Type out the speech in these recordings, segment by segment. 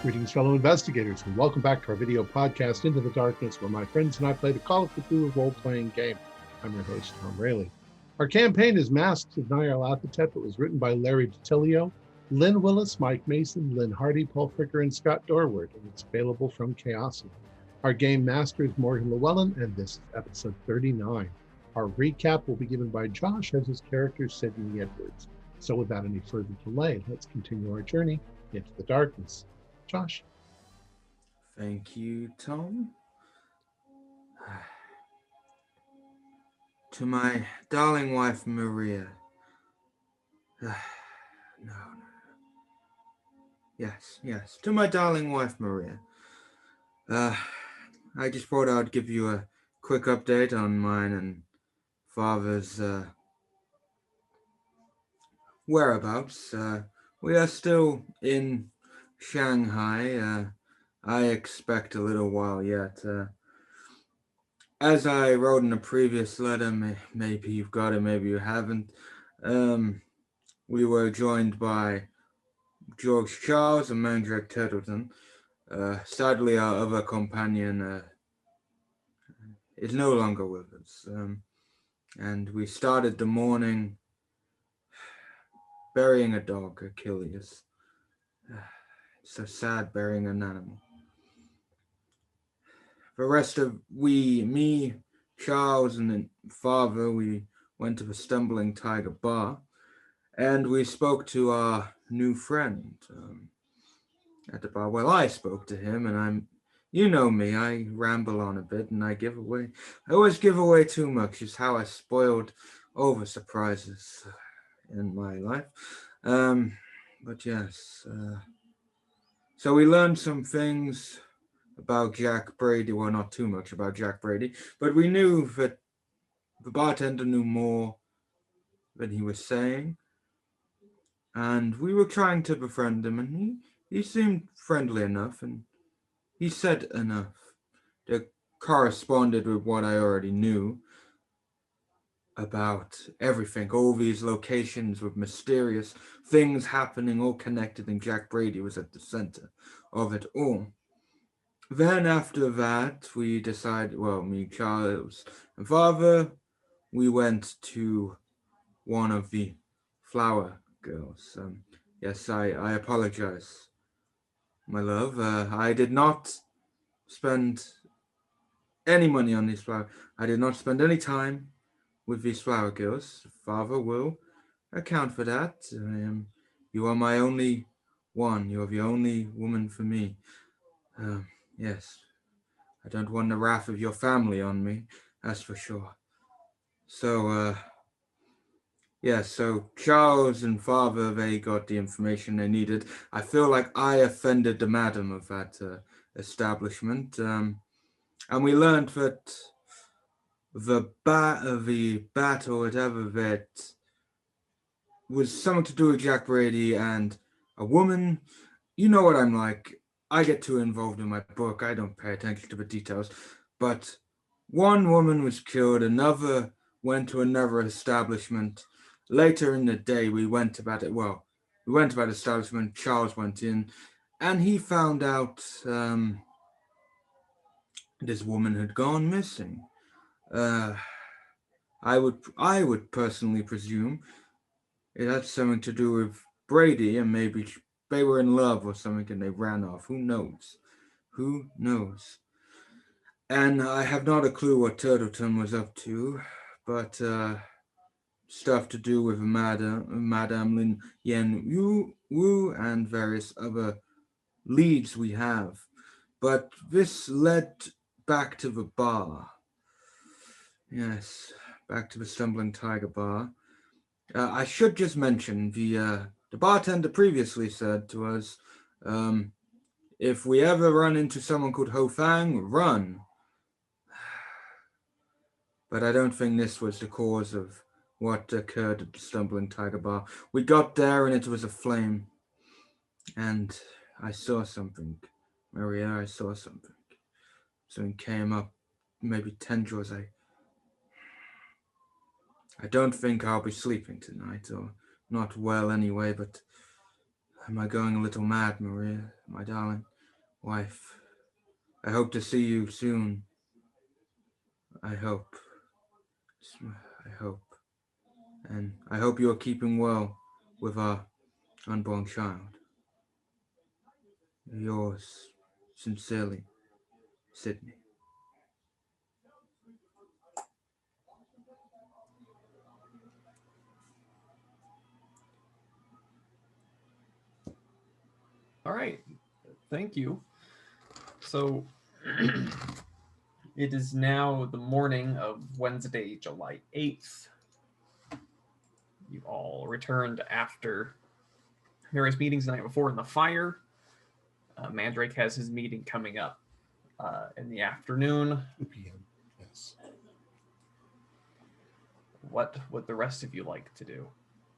Greetings, fellow investigators, and welcome back to our video podcast, Into the Darkness, where my friends and I play the Call of Cthulhu role-playing game. I'm your host, Tom Rayleigh. Our campaign is Masks of Nyarlathotep. It was written by Larry DiTilio, Lynn Willis, Mike Mason, Lynn Hardy, Paul Fricker, and Scott Dorward, and it's available from Chaosium. Our game master is Morgan Llewellyn, and this is episode 39. Our recap will be given by Josh as his character, Sydney Edwards. So without any further delay, let's continue our journey into the darkness. Josh. Thank you, Tom. To my darling wife, Maria. No. Yes. To my darling wife, Maria. I just thought I'd give you a quick update on mine and father's whereabouts. We are still in Shanghai. I expect a little while yet. As I wrote in a previous letter, maybe you've got it, maybe you haven't, we were joined by George Charles and Mandrake Turtleton. Sadly, our other companion is no longer with us. And we started the morning burying a dog, Achilles. It's so sad burying an animal. The rest of me, Charles, and then father, we went to the Stumbling Tiger Bar, and we spoke to our new friend at the bar. Well, I spoke to him, and you know me, I ramble on a bit, and I always give away too much, is how I spoiled all the surprises in my life. But yes, so we learned some things about Jack Brady. Well, not too much about Jack Brady, but we knew that the bartender knew more than he was saying, and we were trying to befriend him, and he seemed friendly enough, and he said enough that corresponded with what I already knew about everything, all these locations with mysterious things happening, all connected, and Jack Brady was at the center of it all. Then after that, we decided, me, Charles, and father, we went to one of the flower girls. Yes, I apologize, my love. I did not spend any money on these flowers. I did not spend any time with these flower girls. Father will account for that. You are my only one. You are the only woman for me. Yes. I don't want the wrath of your family on me, that's for sure. So, so Charles and father, they got the information they needed. I feel like I offended the madam of that establishment. And we learned that the battle, whatever, that was something to do with Jack Brady and a woman. You know what I'm like. I get too involved in my book. I don't pay attention to the details. But one woman was killed. Another went to another establishment. Later in the day, we went to that establishment. Charles went in, and he found out this woman had gone missing. I would personally presume it had something to do with Brady, and maybe they were in love or something and they ran off. Who knows? And I have not a clue what Turtleton was up to, but stuff to do with Madame Lin Yen Wu and various other leads we have. But this led back to the bar. Yes, back to the Stumbling Tiger Bar. I should just mention the bartender previously said to us, if we ever run into someone called Ho Fang, run. But I don't think this was the cause of what occurred at the Stumbling Tiger Bar. We got there and it was aflame. And I saw something. Maria, I saw something. Something came up, maybe tendrils. I don't think I'll be sleeping tonight, or not well anyway, but am I going a little mad, Maria, my darling? wife, I hope to see you soon. I hope. I hope. And I hope you are keeping well with our unborn child. Yours sincerely, Sydney. All right. Thank you. So it is now the morning of Wednesday, July 8th. You all returned after various meetings the night before in the fire. Mandrake has his meeting coming up in the afternoon. 2 p.m. Yes. What would the rest of you like to do?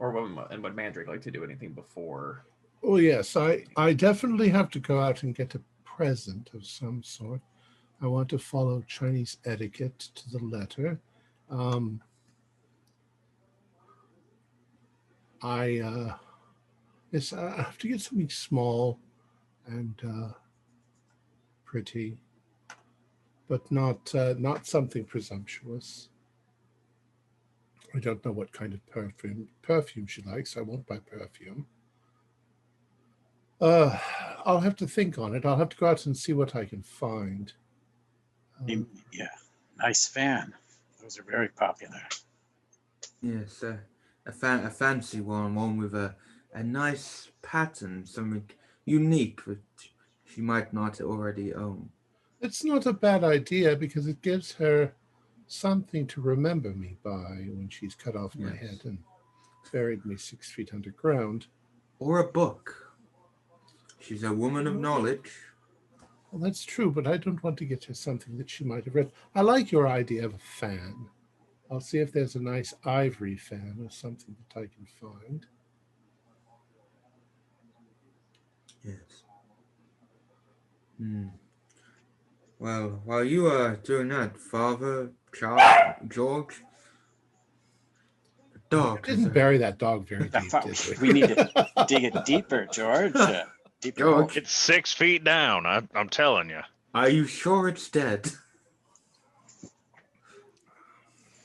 Or would Mandrake like to do anything before? Oh, yes. I definitely have to go out and get a present of some sort. I want to follow Chinese etiquette to the letter. Yes, I have to get something small and pretty, but not something presumptuous. I don't know what kind of perfume she likes. I won't buy perfume. I'll have to think on it. I'll have to go out and see what I can find. Yeah, nice fan. Those are very popular. Yes, a fancy one with a nice pattern, something unique that she might not already own. It's not a bad idea because it gives her something to remember me by when she's cut off my head and buried me 6 feet underground. Or a book. She's a woman of knowledge. Well, that's true, but I don't want to get her something that she might have read. I like your idea of a fan. I'll see if there's a nice ivory fan or something that I can find. Yes. Well, while you are doing that, Father, Charles, George, the dog. Didn't bury that dog very deep, did we? We need to dig it deeper, George. Deeper. George. It's 6 feet down. I'm telling you. Are you sure it's dead?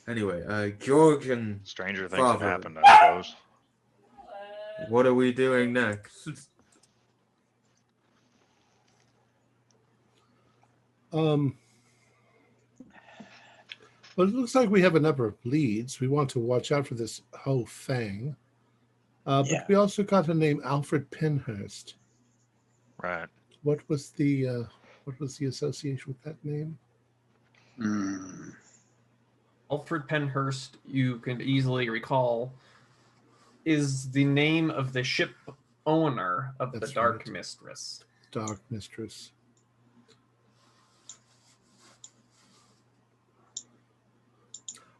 Anyway, George and Stranger things Father, have happened, I suppose. what are we doing next? Well, it looks like we have a number of leads. We want to watch out for this Ho Fang. But we also got a name, Alfred Penhurst. Right. What was the association with that name? Alfred Penhurst, you can easily recall, is the name of the ship owner of the Dark Mistress. Dark Mistress.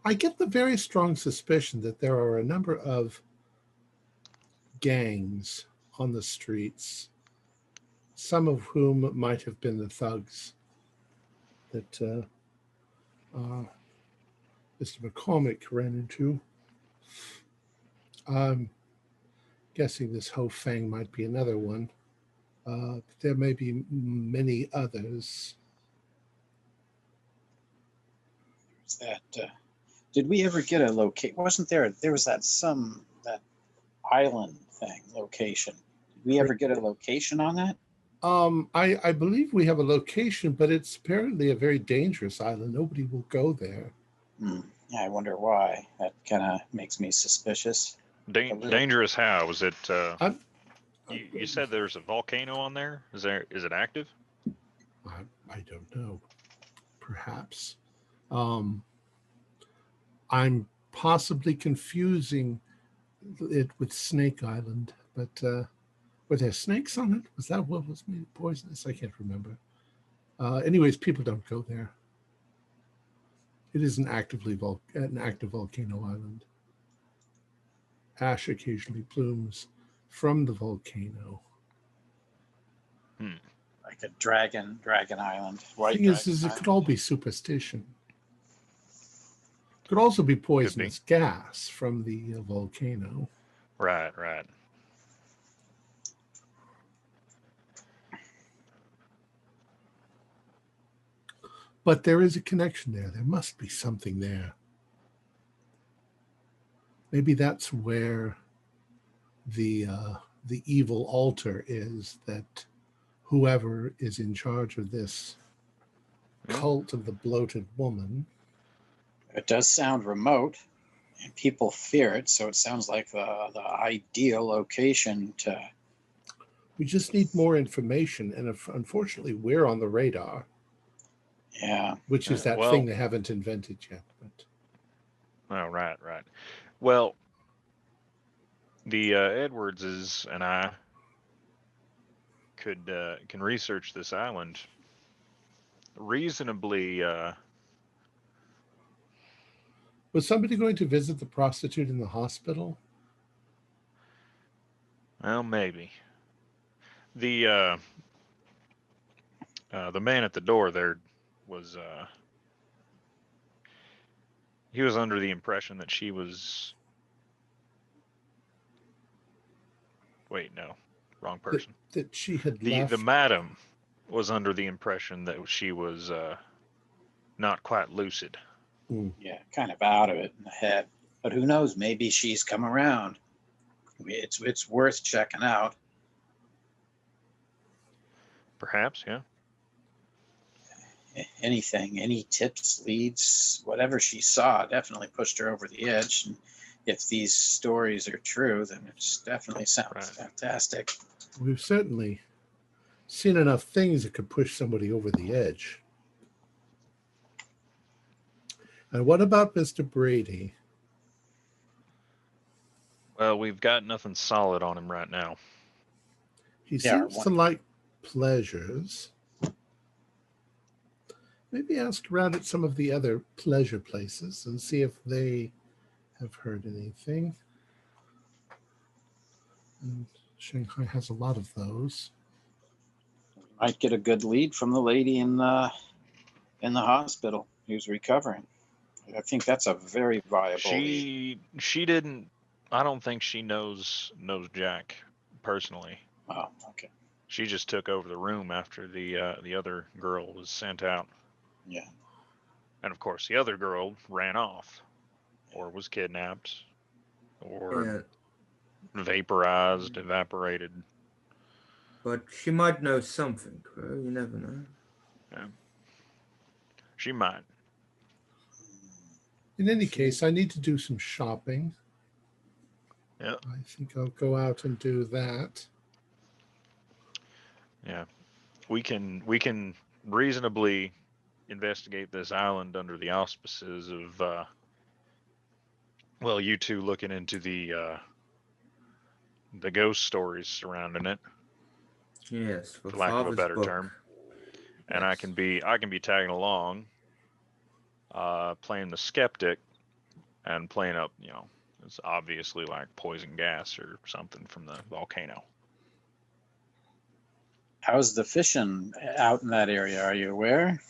I get the very strong suspicion that there are a number of gangs on the streets, some of whom might have been the thugs that Mr. McCormick ran into. I'm guessing this Ho Fang might be another one. There may be many others. That did we ever get a location? Wasn't there was that island thing location? Did we ever get a location on that? I believe we have a location, but it's apparently a very dangerous island. Nobody will go there. Yeah, I wonder why. That kind of makes me suspicious. Dangerous how? Was it you said there's a volcano on there? Is it active? I don't know. Perhaps. I'm possibly confusing it with Snake Island, but were there snakes on it? Was that what was made poisonous? I can't remember. Anyways, people don't go there. It is an active volcano island. Ash occasionally plumes from the volcano. Like a dragon island. The thing is it could all be superstition. It could also be poisonous gas from the volcano. Right. But there is a connection there. There must be something there. Maybe that's where the evil altar is, that whoever is in charge of this cult of the bloated woman. It does sound remote, and people fear it, so it sounds like the ideal location to... We just need more information, and unfortunately, we're on the radar. Yeah. Which is that thing they haven't invented yet. But... Oh, right. Well, the Edwardses and I can research this island reasonably. Was somebody going to visit the prostitute in the hospital? Well, maybe. The man at the door there was he was under the impression that she was. Wait, no, wrong person. That she had left. The madam was under the impression that she was not quite lucid. Yeah, kind of out of it in the head. But who knows? Maybe she's come around. It's worth checking out. Perhaps, yeah. Anything, any tips, leads, whatever she saw definitely pushed her over the edge. And if these stories are true, then it definitely sounds fantastic. We've certainly seen enough things that could push somebody over the edge. And what about Mr. Brady? Well, we've got nothing solid on him right now. He seems to like pleasures. Maybe ask around at some of the other pleasure places and see if they have heard anything. And Shanghai has a lot of those. Might get a good lead from the lady in the hospital who's recovering. I think that's a very viable lead. She didn't. I don't think she knows Jack personally. Oh, okay. She just took over the room after the other girl was sent out. Yeah. And of course, the other girl ran off, or was kidnapped, or vaporized, evaporated. But she might know something, Crow. You never know. Yeah. She might. In any case, I need to do some shopping. Yeah. I think I'll go out and do that. Yeah. We can reasonably investigate this island under the auspices of you two looking into the ghost stories surrounding it. Yes, for lack of a better term. And yes. I can be tagging along, playing the skeptic and playing up, it's obviously like poison gas or something from the volcano. How's the fishing out in that area? Are you aware?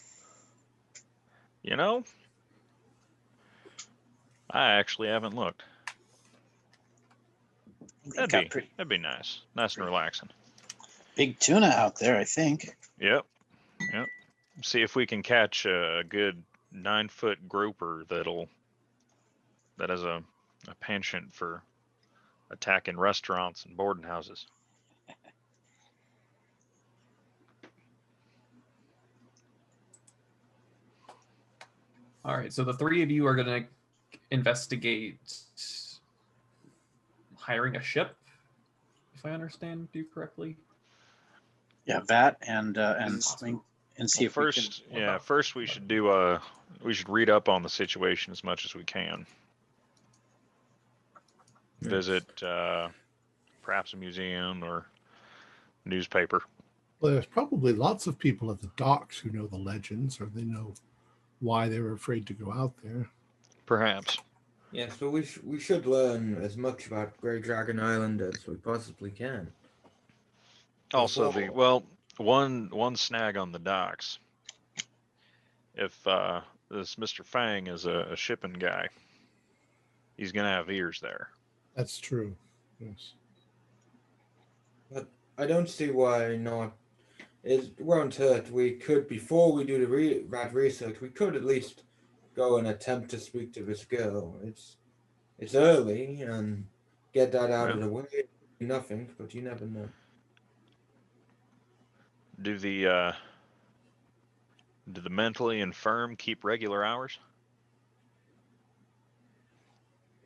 I actually haven't looked. That'd be nice. Nice and relaxing. Big tuna out there, I think. Yep. See if we can catch a good 9-foot grouper that has a penchant for attacking restaurants and boarding houses. All right, so the three of you are going to investigate hiring a ship, if I understand you correctly. Yeah, that and see if first, we can. First we should we should read up on the situation as much as we can. Yes. Visit perhaps a museum or newspaper. Well, there's probably lots of people at the docks who know the legends, or they know why they were afraid to go out there. Perhaps. Yes, but we should learn as much about Grey Dragon Island as we possibly can. Also, one snag on the docks. If this Mr. Fang is a shipping guy, he's gonna have ears there. That's true. Yes. But I don't see why not. it won't hurt. We could, before we do that research, we could at least go and attempt to speak to this girl. It's early and get that out of the way. Nothing, but you never know. Do the mentally infirm keep regular hours?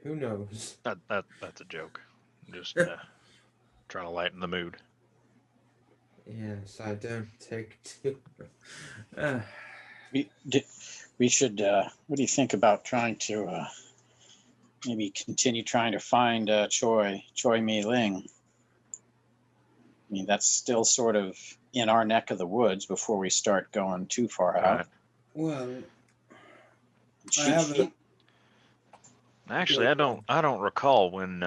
Who knows? That's a joke. I'm just trying to lighten the mood. Yes, I don't take too. We should. What do you think about trying to maybe continue trying to find Choi Mi Ling? I mean, that's still sort of in our neck of the woods before we start going too far out. Right. Well, Actually, I don't recall when.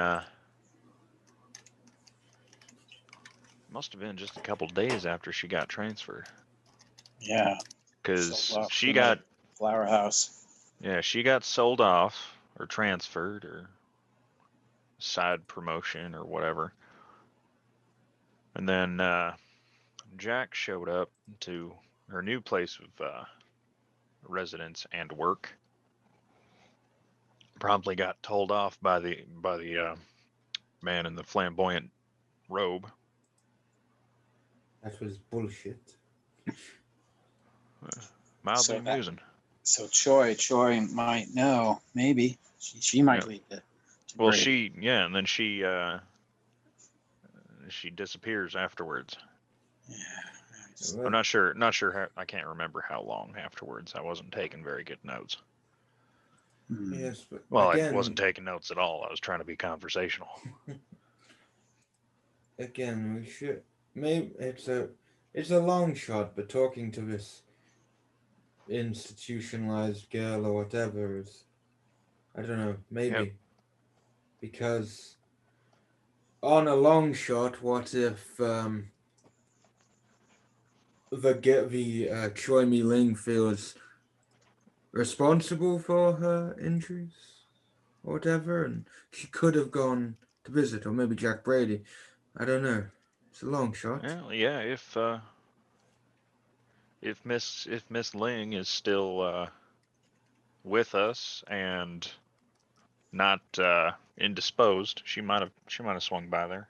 Must have been just a couple days after she got transferred. Yeah. Because she to got Flower House. Yeah, she got sold off or transferred or side promotion or whatever. And then Jack showed up to her new place of residence and work. Promptly got told off by the man in the flamboyant robe. that was bullshit. Mildly amusing. So Choi might know. Maybe she might lead to Well, Brady. and then she disappears afterwards. Yeah. I'm not sure how, I can't remember how long afterwards. I wasn't taking very good notes. Yes, but Well, again, I wasn't taking notes at all. I was trying to be conversational. Again, we should. Maybe it's a long shot, but talking to this institutionalized girl or whatever is, I don't know, maybe because on a long shot, what if the Choi Mi Ling feels responsible for her injuries or whatever, and she could have gone to visit, or maybe Jack Brady. I don't know. It's a long shot. Well, yeah, if Miss Ling is still with us and not indisposed, she might have swung by there.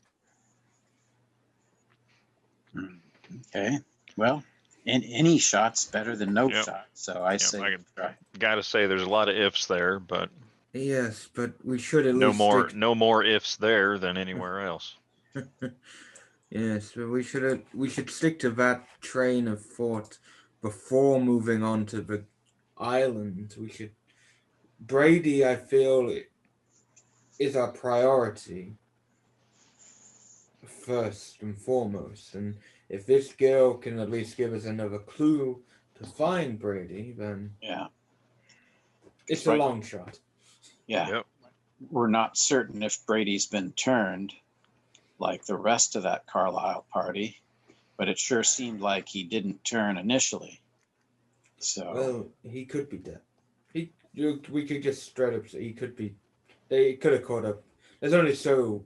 Okay. Well, any shot's better than no Yep. shot. So I say I try. gotta say there's a lot of ifs there, but Yes, but we should at no least more ifs there than anywhere else. Yes, but we should stick to that train of thought before moving on to the island. Brady, I feel, is our priority first and foremost, and if this girl can at least give us another clue to find Brady, then it's a long shot. Yeah. Yep. We're not certain if Brady's been turned like the rest of that Carlisle party, but it sure seemed like he didn't turn initially. So Well, he could be dead. We could just straight up say he could be. They could have caught up. There's only so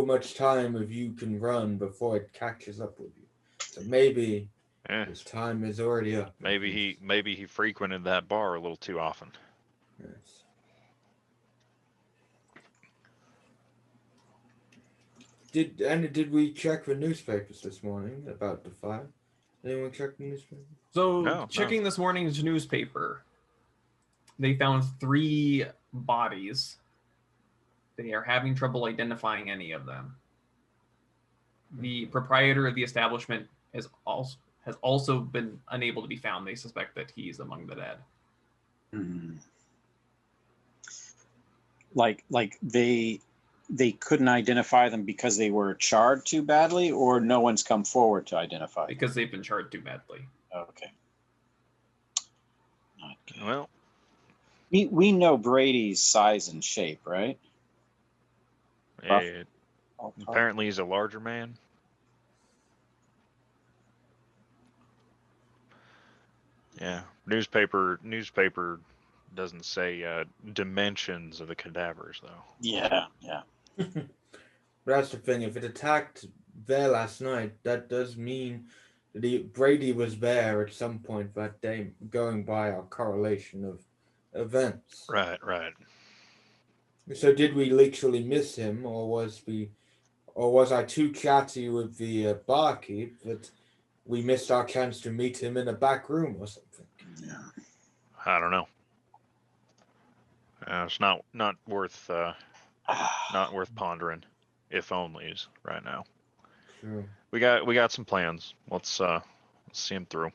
much time of you can run before it catches up with you. So maybe his time is already up. Maybe he frequented that bar a little too often. Yes. Did we check the newspapers this morning about the fire? Anyone check the newspaper? So checking this morning's newspaper, they found 3 bodies. They are having trouble identifying any of them. The proprietor of the establishment has also been unable to be found. They suspect that he's among the dead. Like they couldn't identify them because they were charred too badly, or no one's come forward to identify them? Because they've been charred too badly. Okay. Not good. Well, we know Brady's size and shape, right? apparently he's a larger man. Yeah, newspaper doesn't say dimensions of the cadavers though. Yeah. But that's the thing. If it attacked there last night, that does mean that Brady was there at some point that day, going by our correlation of events. Right. So did we literally miss him, or was I too chatty with the barkeep that we missed our chance to meet him in a back room or something? Yeah. I don't know. It's not worth pondering. If onlys right now. True. We got some plans. Let's see them through.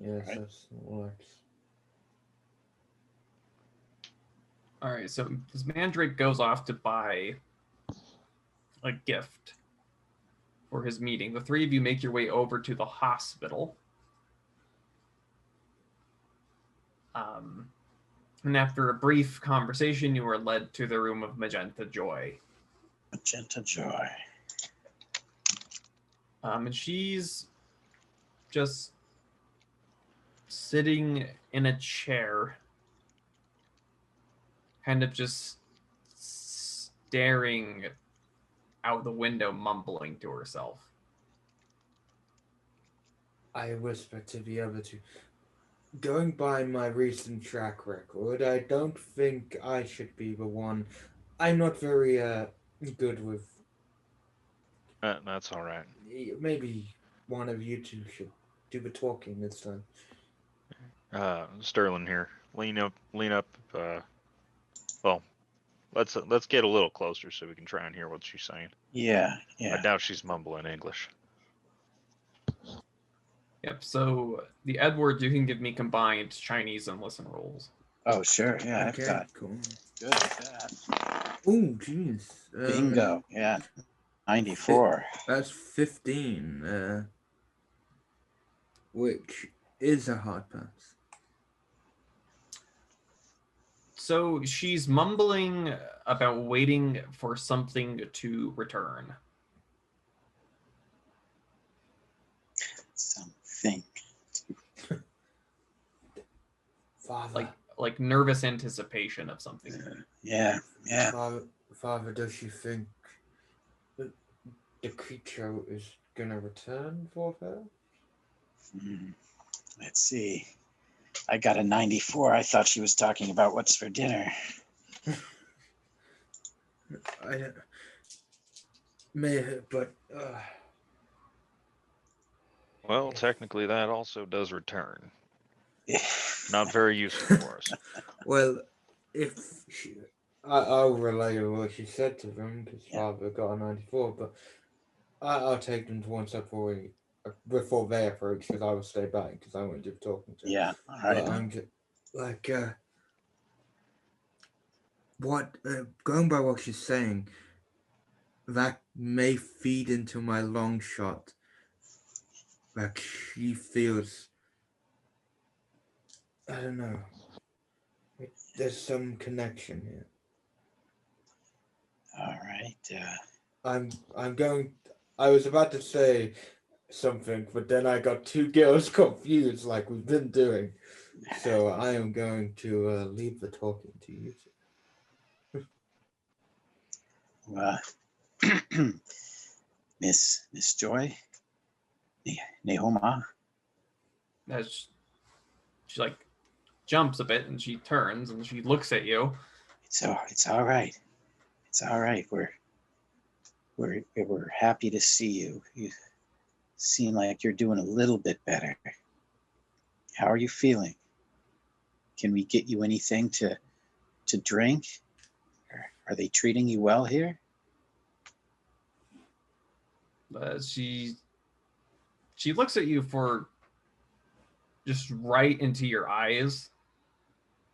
Yes, Right. that's works. All right, so this Mandrake goes off to buy a gift for his meeting. The three of you make your way over to the hospital. And after a brief conversation, you are led to the room of Magenta Joy. Magenta Joy. And she's just sitting in a chair, kind of just staring out the window, mumbling to herself. I whispered to the other two, going by my recent track record, I don't think I should be the one. I'm not very good with. That's all right. Maybe one of you two should do the talking this time. Sterling here. Lean up. Well, let's get a little closer so we can try and hear what she's saying. Yeah. I doubt she's mumbling English. Yep, so the Edward, you can give me combined Chinese and listen rolls. Oh, sure. Yeah, Okay, I've got cool. good at that. Oh, jeez. Bingo. Yeah. 94. That's 15, which is a hard pass. So she's mumbling about waiting for something to return. Something. Father. Like nervous anticipation of something. Yeah. Father, does she think that the creature is gonna return for her? Let's see. I got a 94. I thought she was talking about what's for dinner. I may, but Well, technically, that also does return. Not very useful for us. well, if she, I'll relay what she said to them because Father got a 94, but I'll take them to one step forward before they approach because I will stay back because I won't do talking to. Yeah. All right. But I'm just like what going by what she's saying, that may feed into my long shot. Like she feels, I don't know. There's some connection here. All right. I was about to say something, but then I got two girls confused, like we've been doing. So I am going to leave the talking to you. Miss Joy, Nehoma. As she like jumps a bit and she turns and she looks at you. It's all right. It's all right. We're happy to see you. You seem like you're doing a little bit better. How are you feeling? Can we get you anything to drink? Are they treating you well here? She looks at you for just right into your eyes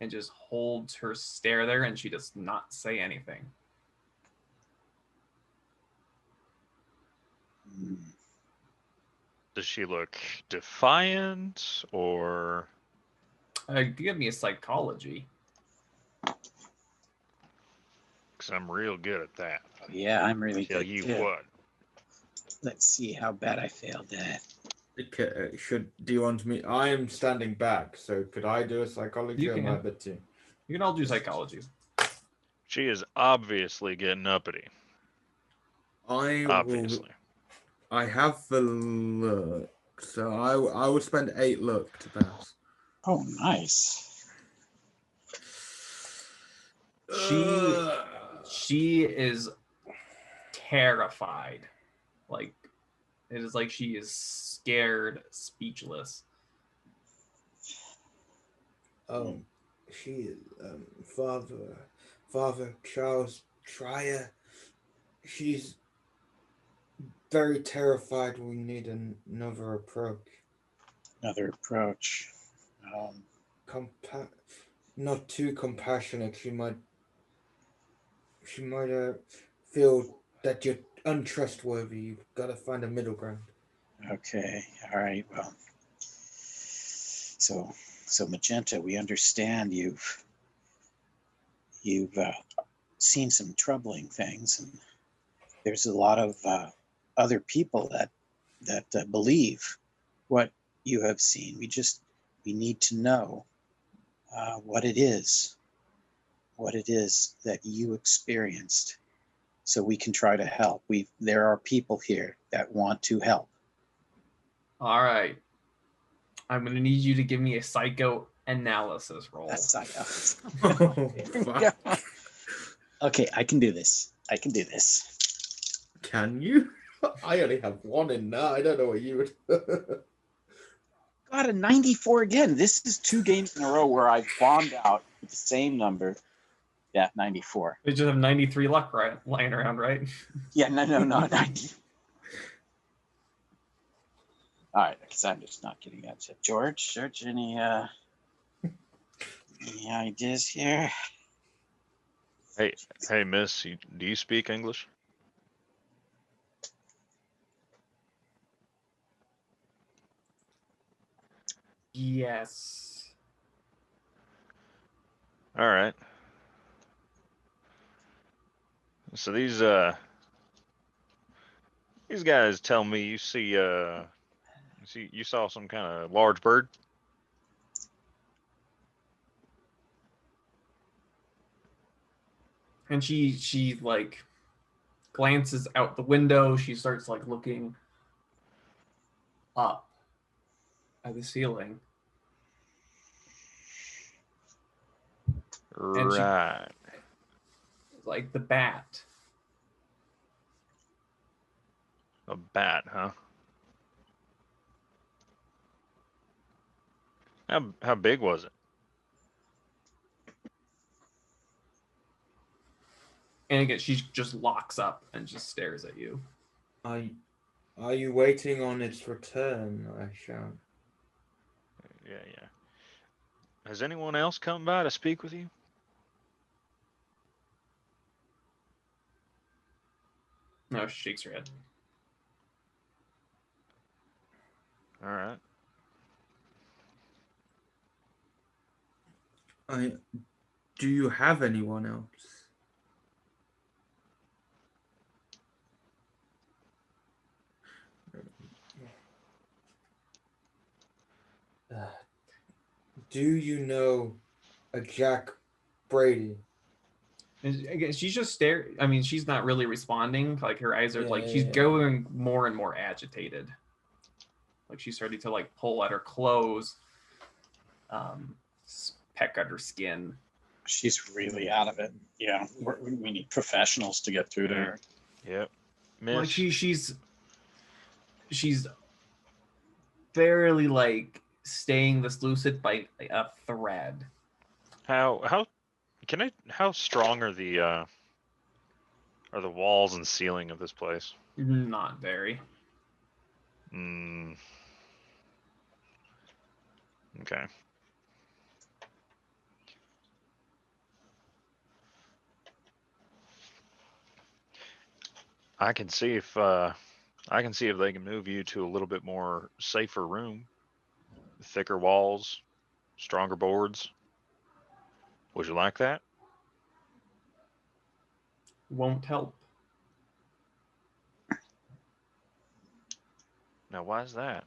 and just holds her stare there, and she does not say anything. Does she look defiant or? Give me a psychology. Because I'm real good at that. Yeah, I'm really Tell good you too. what. Let's see how bad I failed that. Okay, do you want me? I am standing back, so could I do a psychology? You or am can. I a bit too? You can all do psychology. She is obviously getting uppity. Obviously. I have the look, so I would spend 8 luck to pass. Oh, nice. She is terrified. Like, it is like she is scared, speechless. She is Father Charles Trier. She's very terrified. We need another approach. Another approach. Not too compassionate. She might feel that you're untrustworthy. You've got to find a middle ground. Okay. All right. Well, so Magenta, we understand you've seen some troubling things, and there's a lot of other people that believe what you have seen. We need to know what it is that you experienced, so we can try to help. There are people here that want to help. All right. I'm going to need you to give me a psychoanalysis roll. That's psycho. Oh, fuck. Okay, I can do this. Can you? I only have 1 in that. I don't know what you would. Got a 94 again. This is 2 games in a row where I've bombed out with the same number. Yeah, 94. They just have 93 luck lying around, right? Yeah, no, 90. All right, because I'm just not getting that. So George, any ideas here? Hey, miss, do you speak English? Yes. All right. So these guys tell me you saw some kind of large bird. And she like glances out the window. She starts like looking up at the ceiling. And Right. Like the bat. A bat, huh? How big was it? And again, she just locks up and just stares at you. Are you waiting on its return? I shout. Yeah. Has anyone else come by to speak with you? No, she shakes her head. All right. Do you have anyone else? Do you know a Jack Brady? And again, she's just staring. I mean, she's not really responding. Like her eyes are she's Yeah. going more and more agitated. Like she's starting to like pull at her clothes, peck at her skin. She's really out of it. Yeah, we need professionals to get through to her. Yep. Miss. Like she's barely like staying this lucid by a thread. How strong are the walls and ceiling of this place? Not very. Okay. I can see if they can move you to a little bit more safer room, thicker walls, stronger boards. Would you like that? Won't help. Now, why is that?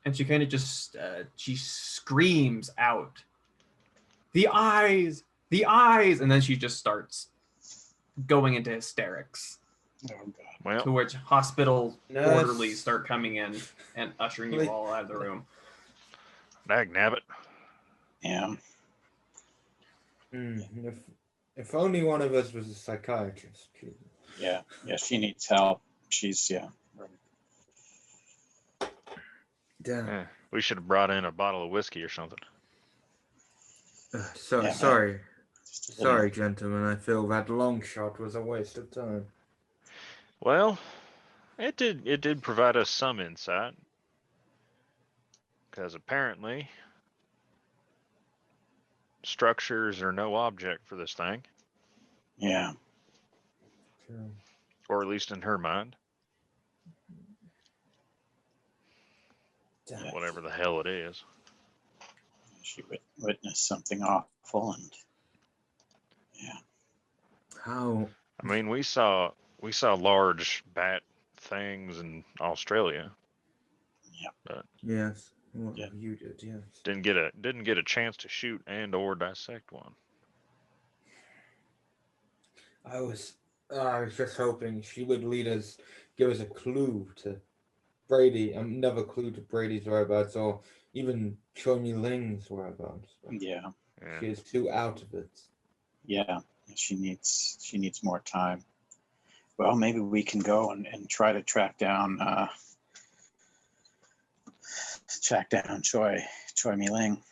And she kind of just she screams out, the eyes, and then she just starts going into hysterics. Oh God. Well, To which hospital Nurse. orderlies start coming in and ushering you all out of the room. dag nabbit. Yeah. If only one of us was a psychiatrist. Yeah. She needs help. She's Damn. Eh, we should have brought in a bottle of whiskey or something. Yeah, Sorry, just a little- sorry, gentlemen. I feel that long shot was a waste of time. Well, it did provide us some insight, because apparently structures are no object for this thing, Yeah. or at least in her mind, Damn. whatever the hell it is. She witnessed something awful, and How? I mean, we saw large bat things in Australia. Yep. But Yes. What Yeah. you did, yes. didn't get a chance to shoot and or dissect one. I was just hoping she would give us a clue to Brady. Another clue to Brady's whereabouts, or even Choi Ling's whereabouts. But yeah. Yeah. she is too out of it. Yeah. She needs more time. Well, maybe we can go and try to track down Choi Mi-ling.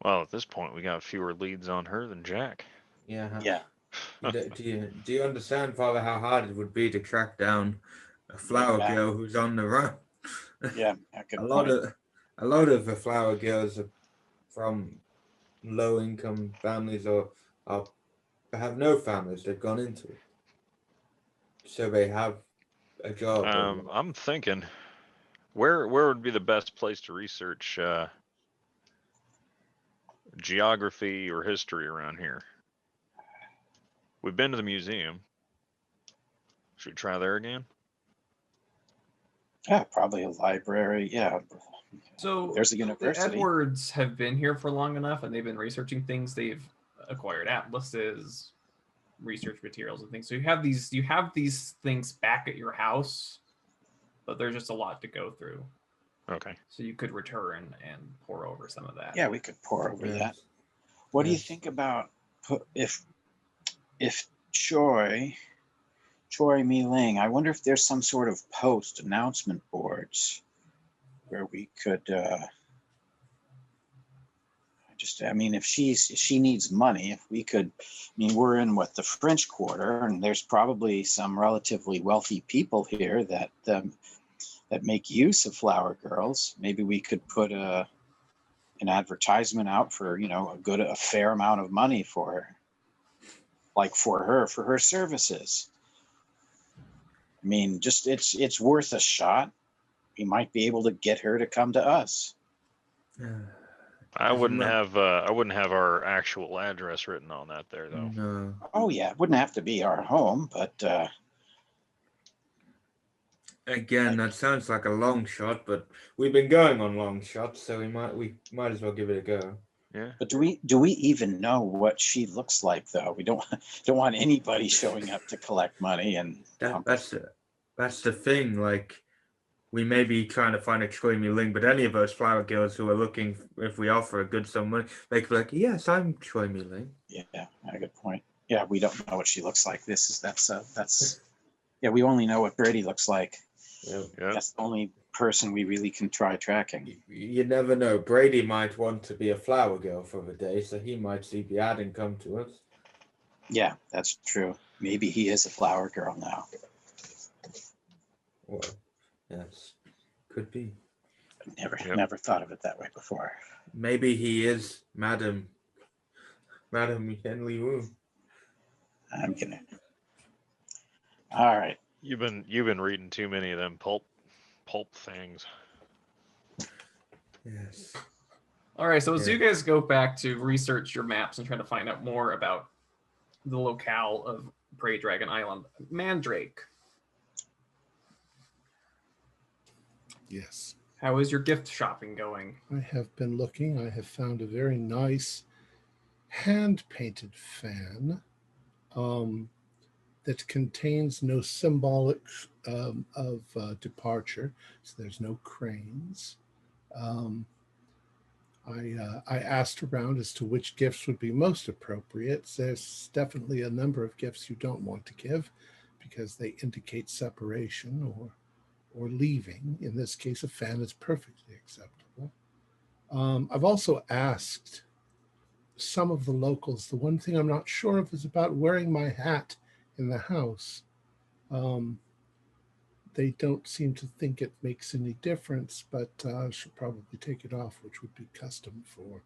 Well, at this point, we got fewer leads on her than Jack. Yeah. Yeah. Do you understand, Father, how hard it would be to track down a flower Yeah. girl who's on the run? Yeah. Good A lot point. of the flower girls are from low income families or have no families. They've gone into it, so they have a job. I'm thinking, where would be the best place to research geography or history around here? We've been to the museum. Should we try there again? Yeah, probably a library. Yeah. So There's a the university. Edwards have been here for long enough, and they've been researching things. They've acquired atlases, research materials, and things. So you have these things back at your house, but there's just a lot to go through. Okay. So you could return and pour over some of that. Yeah, we could pour over Yes. that. What do you Yes. think about if Choi Mi-ling? I wonder if there's some sort of post announcement boards where we could I mean, if she needs money, if we could, I mean, we're in the French Quarter, and there's probably some relatively wealthy people here that make use of flower girls. Maybe we could put an advertisement out for a fair amount of money for her, like for her services. I mean, just it's worth a shot. We might be able to get her to come to us. I wouldn't have our actual address written on that there though. No. Oh yeah, it wouldn't have to be our home, but Again, that sounds like a long shot, but we've been going on long shots, so we might as well give it a go. Yeah. But do we even know what she looks like though? We don't want anybody showing up to collect money, and That's the thing. Like, we may be trying to find a Choi Mi-ling, but any of those flower girls who are looking, if we offer a good sum of money, they could be like, "Yes, I'm Choi Mi-ling." Yeah, a good point. Yeah, we don't know what she looks like. That's yeah. We only know what Brady looks like. Yeah. Yeah. That's the only person we really can try tracking. You never know. Brady might want to be a flower girl for the day, so he might see the ad and come to us. Yeah, that's true. Maybe he is a flower girl now. Well, yes, could be. Never thought of it that way before. Maybe he is Madam Henley Wu. I'm gonna. All right. You've been reading too many of them pulp things. Yes. All right, so as Yeah. you guys go back to research your maps and try to find out more about the locale of Prey Dragon Island, Mandrake, Yes. how is your gift shopping going? I have been looking. I have found a very nice hand-painted fan that contains no symbolic of departure. So there's no cranes. I asked around as to which gifts would be most appropriate. There's definitely a number of gifts you don't want to give because they indicate separation or leaving. In this case, a fan is perfectly acceptable. I've also asked some of the locals. The one thing I'm not sure of is about wearing my hat in the house. They don't seem to think it makes any difference, but I should probably take it off, which would be custom for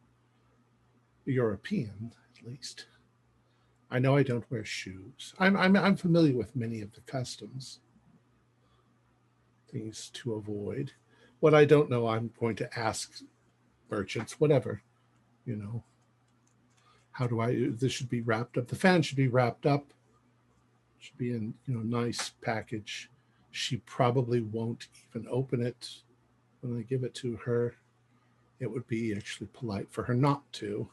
European, at least. I know I don't wear shoes. I'm familiar with many of the customs, things to avoid. What I don't know, I'm going to ask merchants, whatever, how do this should be wrapped up. The fan should be wrapped up, should be in, nice package. She probably won't even open it when I give it to her. It would be actually polite for her not to.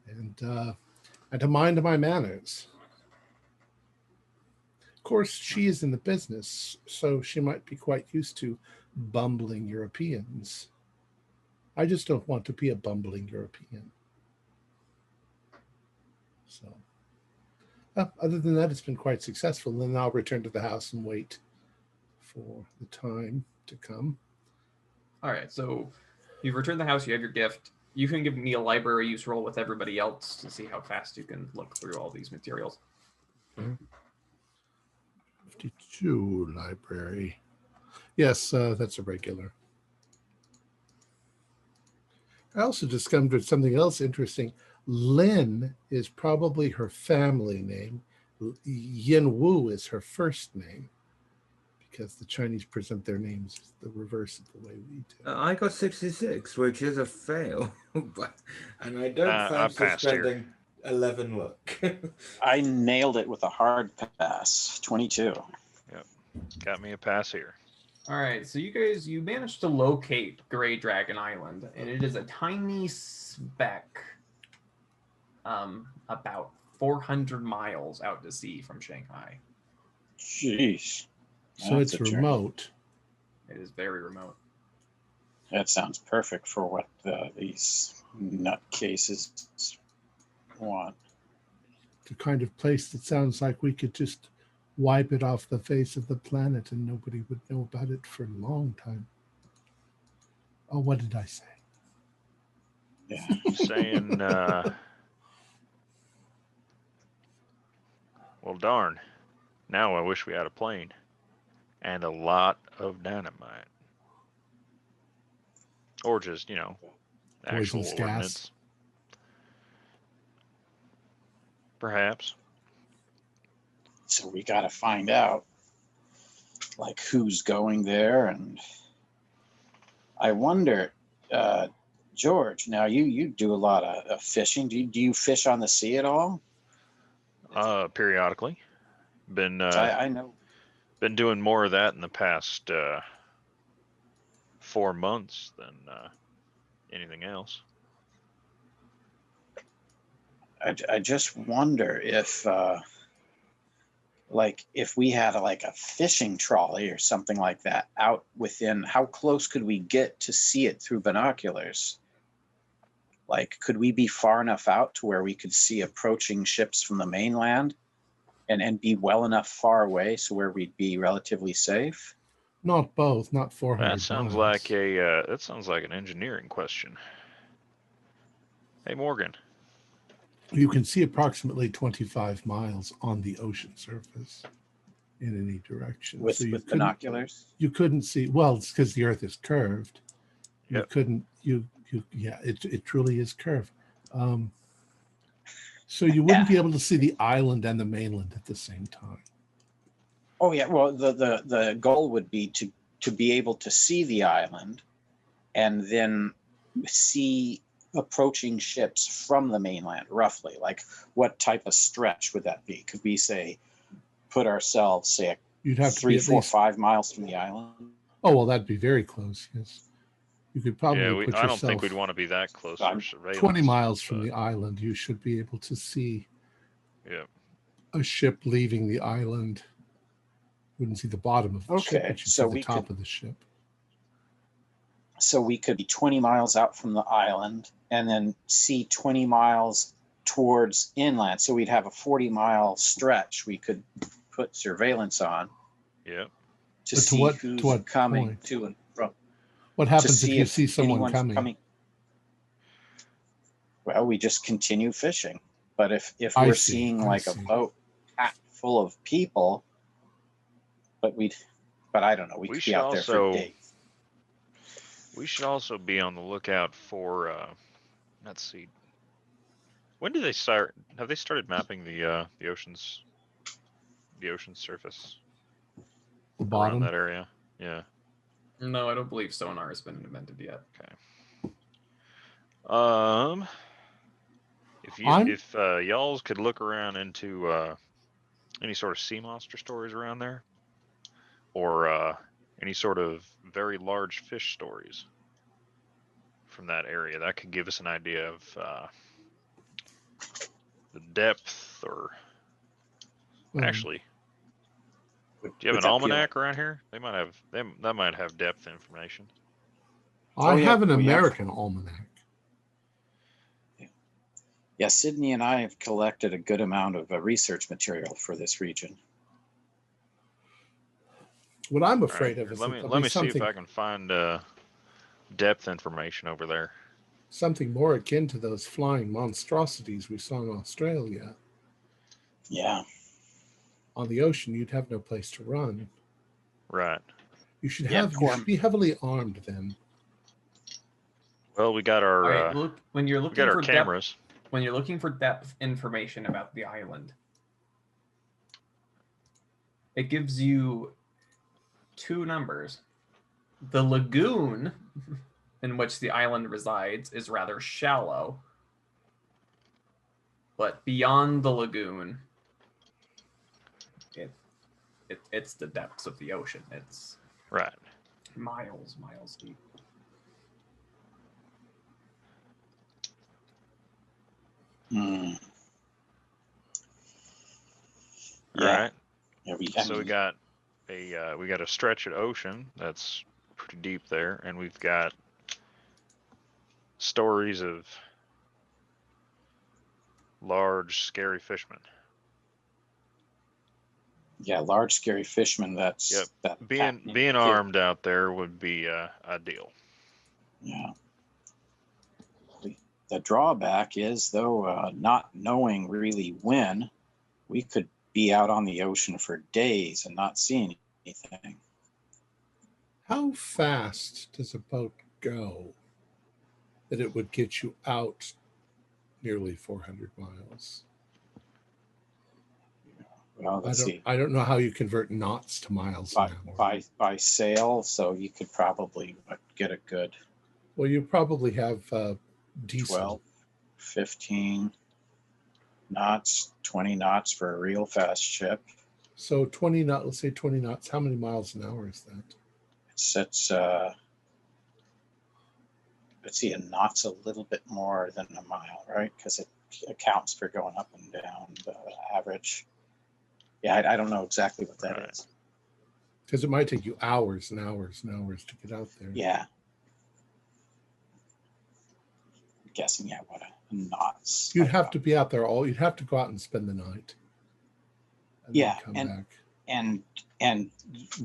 And to mind my manners. Of course, she is in the business, so she might be quite used to bumbling Europeans. I just don't want to be a bumbling European. So, other than that, it's been quite successful. And then I'll return to the house and wait for the time to come. All right, so you've returned the house, you have your gift. You can give me a library use roll with everybody else to see how fast you can look through all these materials. 52 library. Yes, that's a regular. I also discovered something else interesting. Lin is probably her family name. Yin Wu is her first name, because the Chinese present their names the reverse of the way we do. I got 66, which is a fail. And I don't fancy spending 11 luck. I nailed it with a hard pass, 22. Yep, got me a pass here. All right, so you managed to locate Gray Dragon Island, and it is a tiny speck about 400 miles out to sea from Shanghai. Jeez. So it's remote. It is very remote. That sounds perfect for what these nutcases want. The kind of place that sounds like we could just wipe it off the face of the planet and nobody would know about it for a long time. Oh, what did I say? Yeah. Saying, well, darn. Now I wish we had a plane and a lot of dynamite. Or just, actual Poisonous ordnance. gas. Perhaps. So we got to find out, who's going there. And I wonder, George, now you do a lot of fishing. Do you fish on the sea at all? Periodically. I know. Been doing more of that in the past 4 months than anything else. I just wonder if we had a fishing trolley or something like that out within, how close could we get to see it through binoculars? Could we be far enough out to where we could see approaching ships from the mainland and be well enough far away so where we'd be relatively safe? Not both, not 400 That sounds miles. that sounds like an engineering question. Hey, Morgan. You can see approximately 25 miles on the ocean surface in any direction. With binoculars? You couldn't see, well, it's because the Earth is curved. You Yep. couldn't, it truly is curved. So you wouldn't be able to see the island and the mainland at the same time. Oh yeah, well the goal would be to be able to see the island and then see approaching ships from the mainland, roughly. What type of stretch would that be? Could we say put ourselves You'd have 3, to be 4, 5 miles from the island? Oh well, that'd be very close. Yes. You could probably put I don't think yourself we'd want to be that close for I'm surveillance. 20 miles from but, the island. You should be able to see Yeah. a ship leaving the island. You wouldn't see the bottom of the ship, Okay, but you'd so see the we top could- of the ship. So we could be 20 miles out from the island and then see 20 miles towards inland. So we'd have a 40-mile stretch we could put surveillance on Yeah. to But to see what- who's to what coming point? to and from. What To happens if see you see someone anyone's coming? Well, we just continue fishing. But if I we're see, seeing I like a see. boat packed full of people, but I don't know, we We could be should out there for also- days. We should also be on the lookout for. Let's see. When do they start? Have they started mapping the oceans? The ocean surface The around bottom? that area. Yeah. No, I don't believe sonar has been invented yet. If y'all could look around into any sort of sea monster stories around there, or any sort of very large fish stories from that area, that could give us an idea of the depth. Or actually, do you have Would an that be almanac around here? They might have them. That might have depth information. I Oh, yeah, have an we have- American almanac. Yeah, Sydney and I have collected a good amount of research material for this region. What I'm All right, afraid of is let that me there'll let be me see if something, I can find depth information over there. something more akin to those flying monstrosities we saw in Australia. Yeah. On the ocean, you'd have no place to run. Right. You should Yeah, you should be heavily armed then. Well, we got our All right, look when you're we looking got our for cameras. depth. When you're looking for depth information about the island, it gives you two numbers. The lagoon in which the island resides is rather shallow, but beyond the lagoon, it's the depths of the ocean. It's Right. miles deep. Hmm. All Yeah. right. Yeah, So we got a stretch of ocean that's pretty deep there, and we've got stories of large, scary fishermen. yeah, large scary fishermen. That's Yep. that Being happening here. armed out there would be ideal. Yeah. The drawback is, though, not knowing really when, we could be out on the ocean for days and not see anything. How fast does a boat go that it would get you out nearly 400 miles? Well, let's see. I don't know how you convert knots to miles an hour. By sail, so you could probably get a good Well, you probably have diesel. 12, 15 knots, 20 knots for a real fast ship. So 20 knots, let's say 20 knots. How many miles an hour is that? It's let's see, a knot's a little bit more than a mile, right? Because it accounts for going up and down the average. Yeah, I don't know exactly what that is. Because it might take you hours and hours and hours to get out there. Yeah. I'm guessing, yeah, what a knot's. You'd have to be out there you'd have to go out and spend the night. And Yeah, then come back. And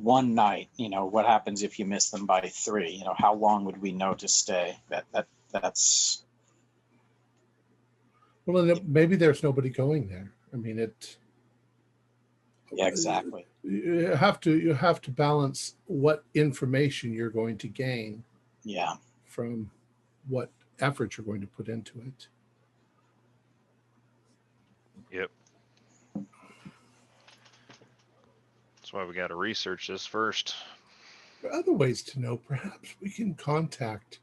one night, what happens if you miss them by 3? How long would we know to stay? That's. Well, then maybe there's nobody going there. I mean, Yeah, exactly. You have to balance what information you're going to gain Yeah. from what effort you're going to put into it. Yep. That's why we got to research this first. There are other ways to know. Perhaps we can contact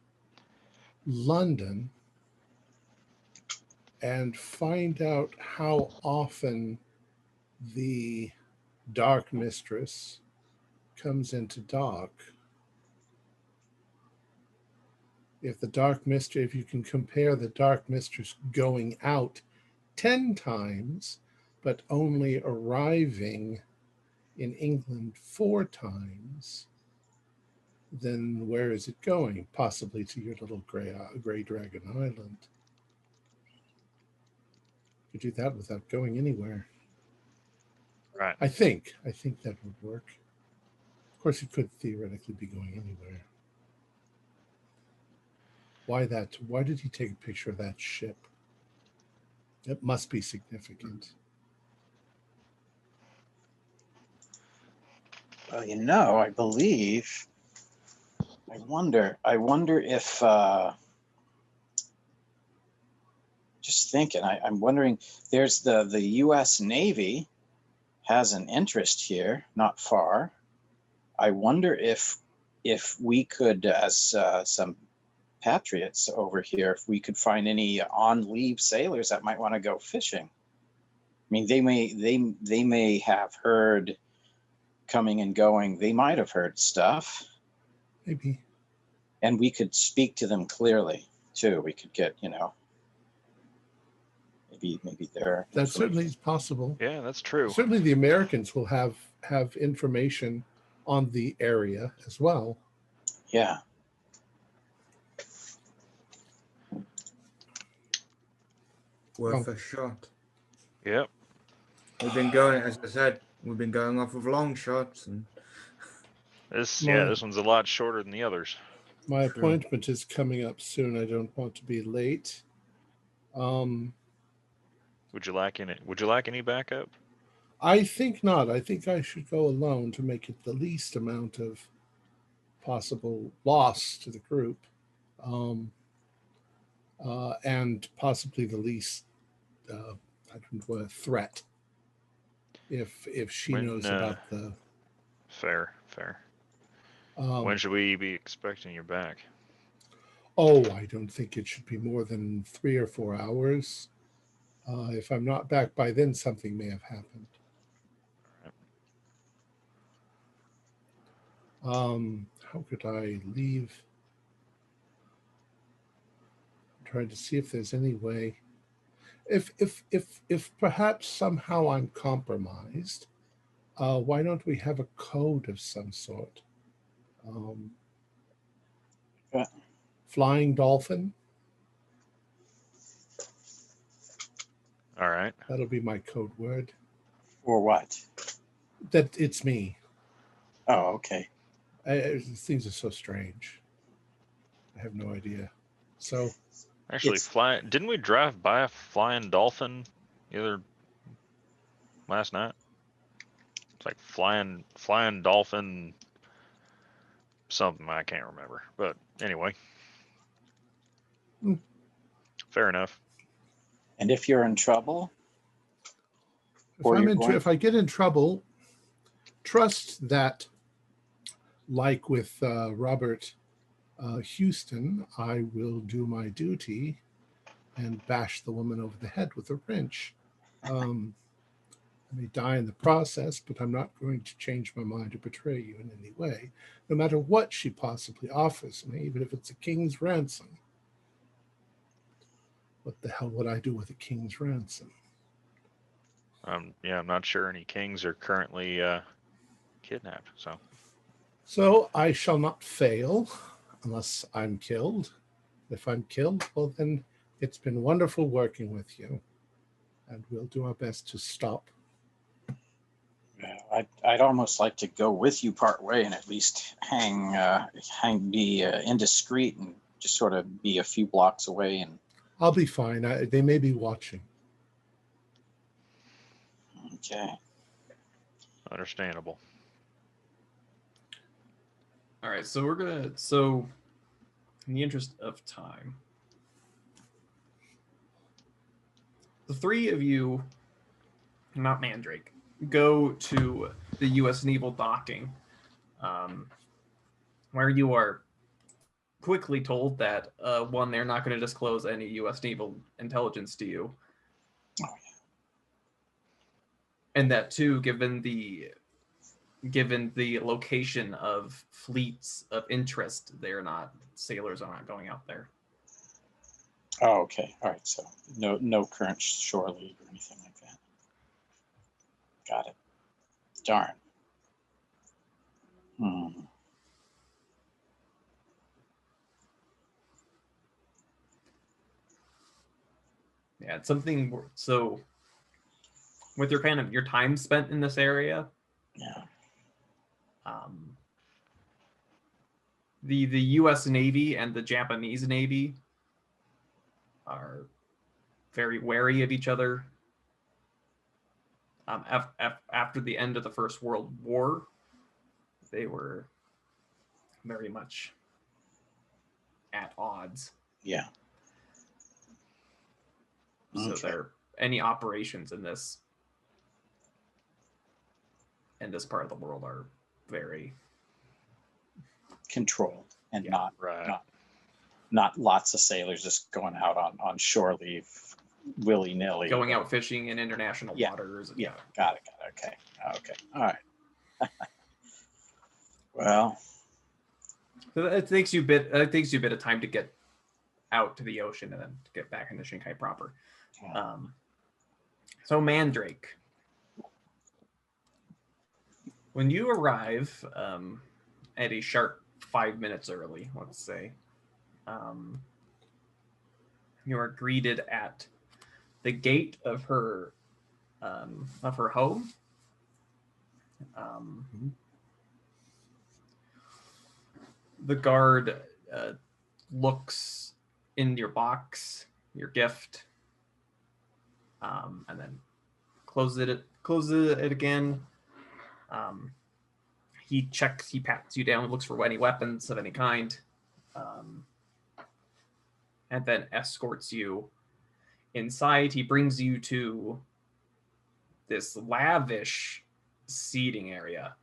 London and find out how often the Dark Mistress comes into dock. if you can compare the Dark Mistress going out 10 times, but only arriving in England 4 times, then where is it going? Possibly to your little gray Dragon Island. You do that without going anywhere. Right. I think that would work. Of course, it could theoretically be going anywhere. Why that? Why did he take a picture of that ship? It must be significant. Well, I believe. I wonder if. Just thinking, I'm wondering. There's the U.S. Navy has an interest here, not far. I wonder if we could, as some patriots over here, if we could find any on leave sailors that might want to go fishing. I mean, they may have heard coming and going. They might have heard stuff. Maybe. And we could speak to them clearly too. We could get, maybe they're. That certainly is possible. Yeah, that's true. Certainly the Americans will have information on the area as well. Yeah. Worth a shot. Yep. We've been going, as I said, we've been going off of long shots, and This Well- this one's a lot shorter than the others. My True. appointment is coming up soon. I don't want to be late. Would you like any backup? I think not. I think I should go alone to make it the least amount of possible loss to the group, and possibly the least threat. If she When, knows about the. Fair. Um, When should we be expecting you back? Oh, I don't think it should be more than 3 or 4 hours. If I'm not back by then, something may have happened. How could I leave? I'm trying to see if there's any way. If perhaps somehow I'm compromised, why don't we have a code of some sort? Yeah. Flying dolphin. All right. That'll be my code word. Or what? That it's me. Oh, okay. Things are so strange. I have no idea. So Actually, It's- didn't we drive by a flying dolphin either last night? It's like flying dolphin something, I can't remember. But anyway. Hmm. Fair enough. And if you're in trouble, Or you're going- if I get in trouble, trust that, like with Robert Houston, I will do my duty and bash the woman over the head with a wrench. I may die in the process, but I'm not going to change my mind or betray you in any way, no matter what she possibly offers me, even if it's a king's ransom. What the hell would I do with a king's ransom? Yeah, I'm not sure any kings are currently kidnapped. So I shall not fail unless I'm killed. If I'm killed, well, then it's been wonderful working with you. And we'll do our best to stop. I'd almost like to go with you part way and at least be indiscreet and just sort of be a few blocks away. And I'll be fine. They may be watching. okay. Understandable. All right, so in the interest of time, the three of you, not Mandrake, go to the U.S. Naval docking, where you are quickly told that, one, they're not going to disclose any U.S. Naval intelligence to you. Oh, And that, two, given the given the location of fleets of interest, sailors are not going out there. Oh, okay. All right. So no current shore leave or anything like that. Got it. Darn. Yeah, it's something. So, with your time spent in this area, Yeah. The U.S. Navy and the Japanese Navy are very wary of each other. After the end of the First World War, they were very much at odds. Yeah. So Okay. any operations in this part of the world are very Controlled and Right. not lots of sailors just going out on shore leave willy-nilly. going out fishing in international waters. Yeah. Got it. Okay. All right. Well, So it takes you a bit of time to get out to the ocean and then to get back into Shanghai proper. So Mandrake, when you arrive at a sharp 5 minutes early, let's say, you are greeted at the gate of her home. The guard looks in your box, your gift, and then closes it again. He pats you down, looks for any weapons of any kind, and then escorts you inside. He brings you to this lavish seating area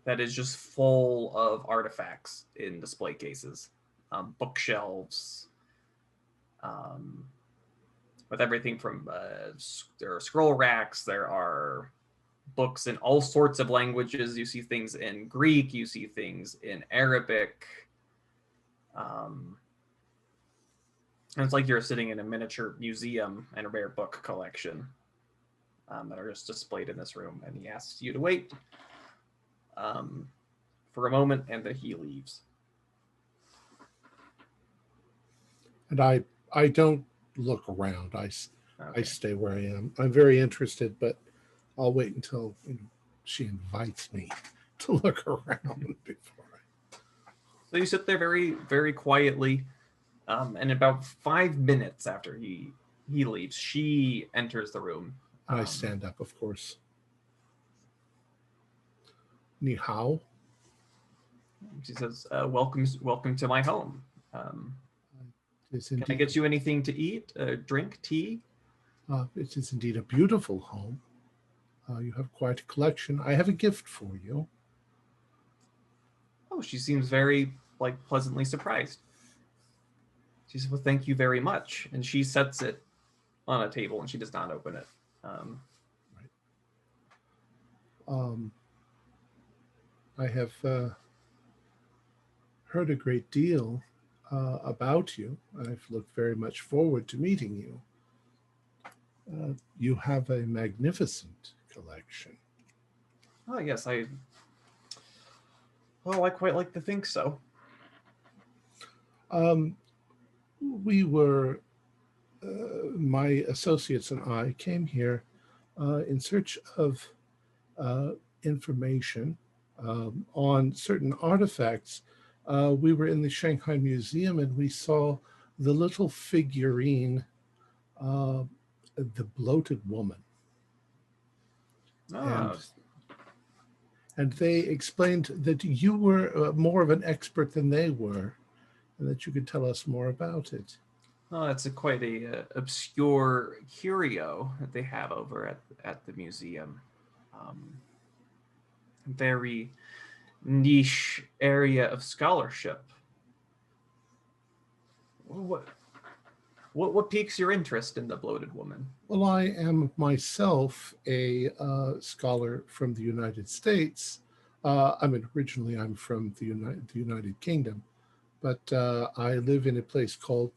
that is just full of artifacts in display cases, bookshelves, with everything from there are scroll racks, there are books in all sorts of languages. You see things in Greek, you see things in Arabic. And it's like you're sitting in a miniature museum and a rare book collection that are just displayed in this room. And he asks you to wait for a moment, and then he leaves. And I don't look around. I stay where I am. I'm very interested, but I'll wait until she invites me to look around before So you sit there very, very quietly, and about 5 minutes after he leaves, she enters the room. I stand up, of course. Ni hao. She says, welcome to my home. Can I get you anything to eat, drink, tea? It is indeed a beautiful home. You have quite a collection. I have a gift for you. Oh, she seems very pleasantly surprised. She says, well, thank you very much. And she sets it on a table, and she does not open it. I have heard a great deal about you. I've looked very much forward to meeting you. You have a magnificent collection. Oh, yes, I quite like to think so. We were, my associates and I came here in search of information on certain artifacts. We were in the Shanghai Museum and we saw the little figurine, the bloated woman. And they explained that you were more of an expert than they were, and that you could tell us more about it. Oh, it's quite a obscure curio that they have over at the museum. Very niche area of scholarship. What piques your interest in the bloated woman? Well, I am myself a scholar from the United States. Originally I'm from the United Kingdom, but I live in a place called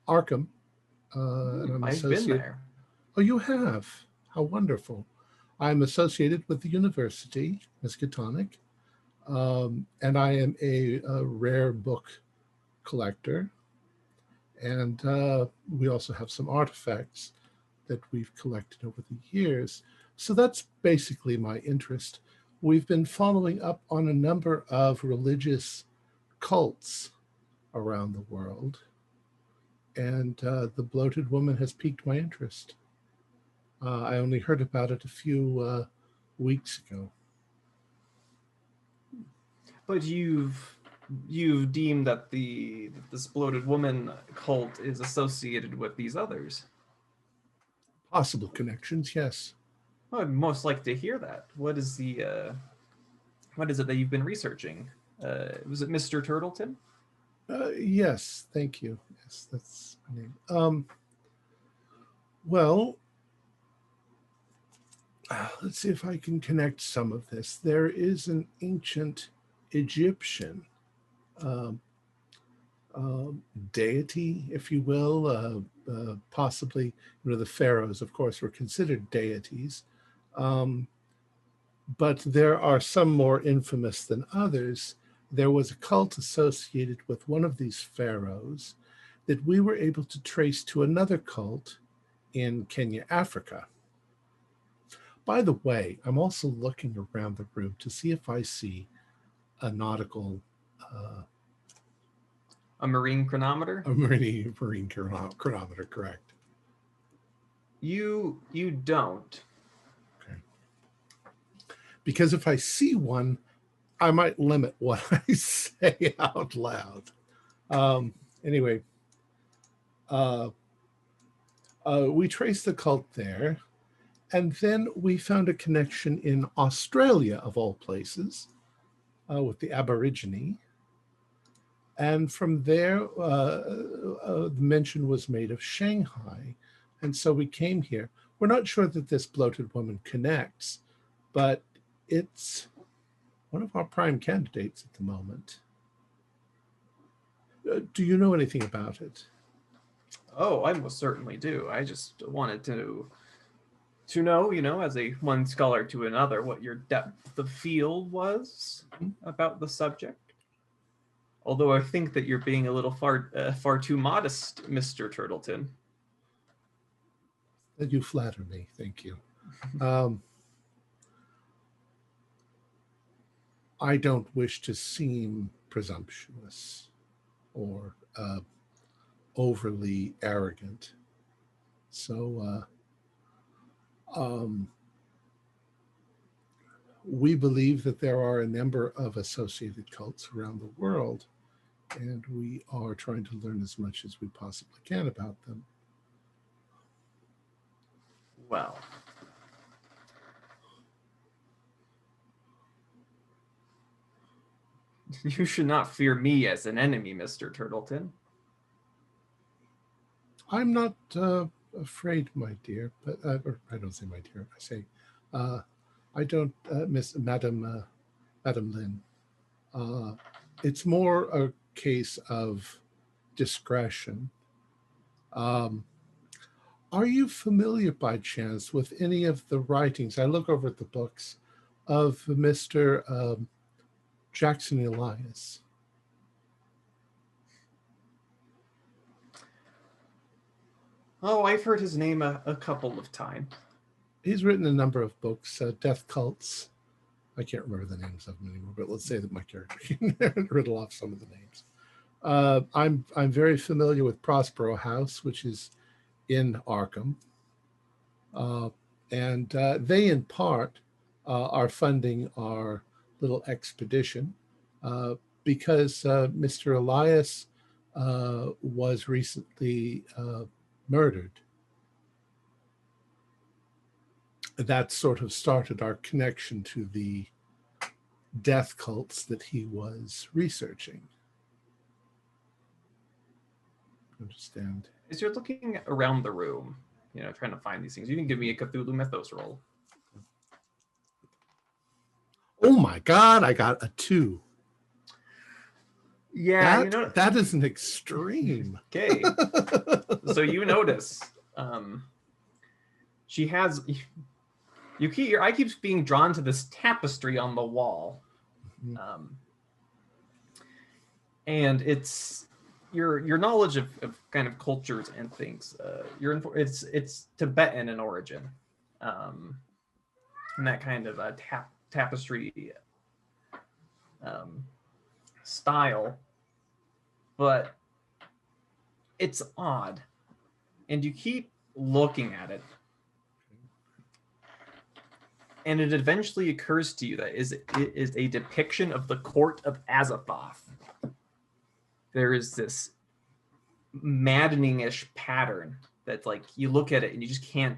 Arkham, and I'm I've been associated. there. Oh, you have? How wonderful! I'm associated with the university, Miskatonic, and I am a rare book collector. And we also have some artifacts that we've collected over the years. So that's basically my interest. We've been following up on a number of religious cults around the world. And the bloated woman has piqued my interest. I only heard about it a few weeks ago. But you've deemed that this bloated woman cult is associated with these others. Possible connections, yes. Well, I'd most like to hear that. What is it that you've been researching? Was it Mr. Turtleton? Yes, thank you. Yes, that's my name. Well, let's see if I can connect some of this. There is an ancient Egyptian deity, if you will, possibly, the pharaohs, of course, were considered deities. But there are some more infamous than others. There was a cult associated with one of these pharaohs that we were able to trace to another cult in Kenya, Africa. By the way, I'm also looking around the room to see if I see a nautical, A marine chronometer? a marine chronometer, correct? You don't. Okay. Because if I see one, I might limit what I say out loud. Anyway, we traced the cult there, and then we found a connection in Australia, of all places, with the Aborigine. And from there, the mention was made of Shanghai. And so we came here. We're not sure that this bloated woman connects, but it's one of our prime candidates at the moment. Do you know anything about it? Oh, I most certainly do. I just wanted to know, as a one scholar to another, what your depth of field was about the subject. Although I think that you're being a little far too modest, Mr. Turtleton. You flatter me. Thank you. I don't wish to seem presumptuous or overly arrogant. So we believe that there are a number of associated cults around the world, and we are trying to learn as much as we possibly can about them. Well, you should not fear me as an enemy, Mr. Turtleton. I'm not afraid, my dear, but or I don't say my dear. I say, I don't, Miss Madam Lynn. It's more a case of discretion. Are you familiar by chance with any of the writings? I look over at the books of Mr. Jackson Elias. Oh, I've heard his name a couple of times. He's written a number of books, Death Cults. I can't remember the names of them anymore, but let's say that my character can riddle off some of the names. I'm very familiar with Prospero House, which is in Arkham. And they, in part, are funding our little expedition because Mr. Elias was recently murdered. That sort of started our connection to the death cults that he was researching. understand. As you're looking around the room, trying to find these things, you can give me a Cthulhu Mythos roll. Oh my God, I got a 2. Yeah, that is an extreme. Okay. So you notice she has your eye keeps being drawn to this tapestry on the wall. Mhm. And it's your knowledge of kind of cultures and things. It's Tibetan in origin, and that kind of tapestry style, but it's odd, and you keep looking at it, and it eventually occurs to you that it is a depiction of the court of Azathoth. There is this maddening-ish pattern that's like you look at it and you just can't.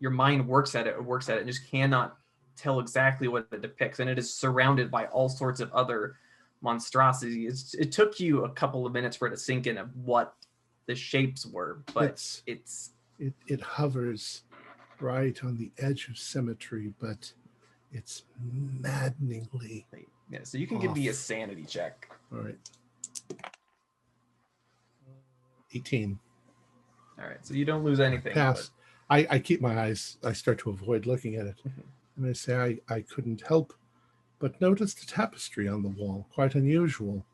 Your mind works at it and just cannot tell exactly what it depicts, and it is surrounded by all sorts of other monstrosities. It took you a couple of minutes for it to sink in of what the shapes were, but it hovers right on the edge of symmetry, but it's maddeningly. Yeah, so you can give me a sanity check. All right. 18. All right, so you don't lose anything. Pass. I keep my eyes. I start to avoid looking at it, and I say I couldn't help but notice the tapestry on the wall. Quite unusual.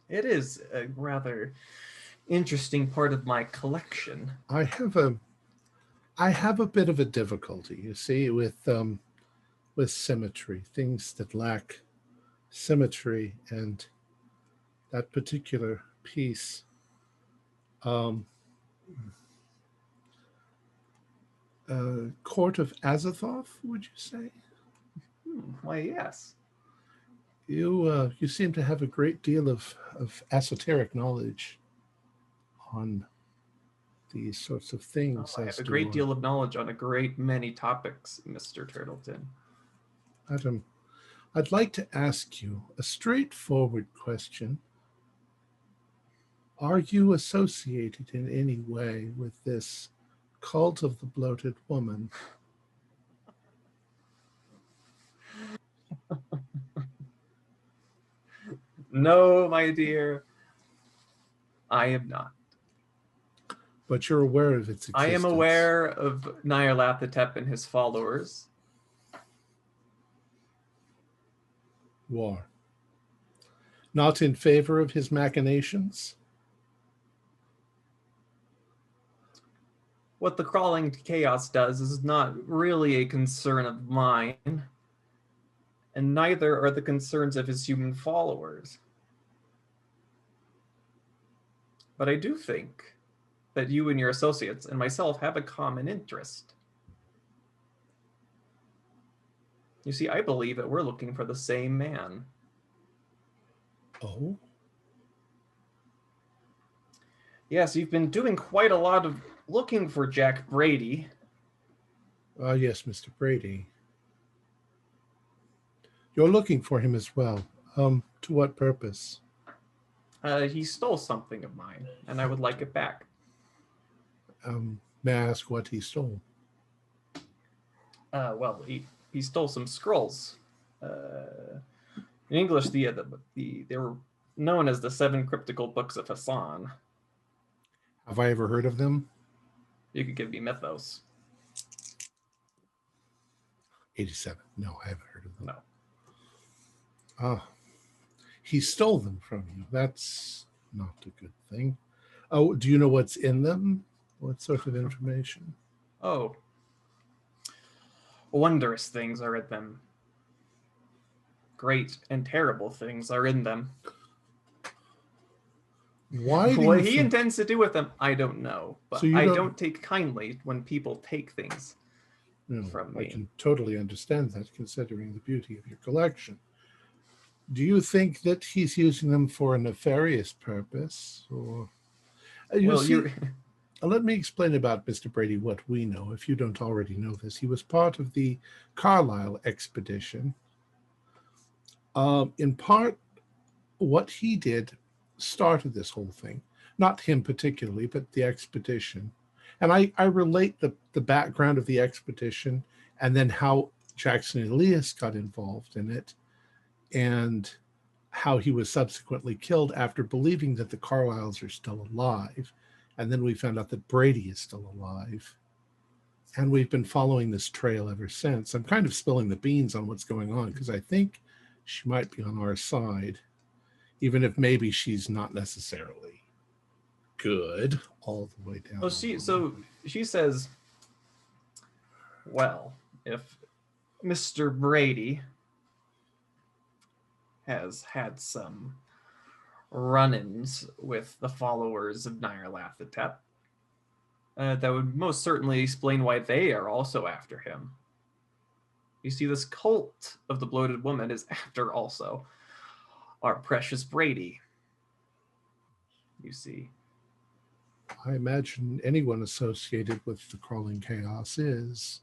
It is a rather interesting part of my collection. I have a bit of a difficulty, you see, with symmetry, things that lack symmetry, and that particular piece. Court of Azathoth, would you say? Why, yes. You seem to have a great deal of esoteric knowledge on these sorts of things. I have a great deal of knowledge on a great many topics, Mr. Turtleton. Adam, I'd like to ask you a straightforward question. Are you associated in any way with this cult of the bloated woman? No, my dear, I am not. But you're aware of its existence. I am aware of Nyarlathotep and his followers. You are. Not in favor of his machinations? What the crawling chaos does is not really a concern of mine, and neither are the concerns of his human followers. But I do think that you and your associates and myself have a common interest. You see, I believe that we're looking for the same man. Oh? Yes, you've been doing quite a lot of looking for Jack Brady. Yes, Mr. Brady. You're looking for him as well. To what purpose? He stole something of mine, and I would like it back. May I ask what he stole? Well, he stole some scrolls. In English, they were known as the 7 cryptical books of Hassan. Have I ever heard of them? You could give me mythos. 87. No, I haven't heard of them. No. He stole them from you. That's not a good thing. Oh, do you know what's in them? What sort of information? Oh. Wondrous things are in them. Great and terrible things are in them. Why do what he intends to do with them, I don't know. But So I don't take kindly when people take things from me. I can totally understand that, considering the beauty of your collection. Do you think that he's using them for a nefarious purpose? Or let me explain about Mr. Brady what we know, if you don't already know this. He was part of the Carlisle expedition. In part, what he did started this whole thing. Not him particularly, but the expedition. And I relate the background of the expedition and then how Jackson Elias got involved in it and how he was subsequently killed after believing that the Carlyles are still alive. And then we found out that Brady is still alive. And we've been following this trail ever since. I'm kind of spilling the beans on what's going on because I think she might be on our side, even if maybe she's not necessarily good all the way down. Oh, she says, well, if Mr. Brady has had some run-ins with the followers of Nyarlathotep, that would most certainly explain why they are also after him. You see, this cult of the bloated woman is after also our precious Brady. You see. I imagine anyone associated with the crawling chaos is.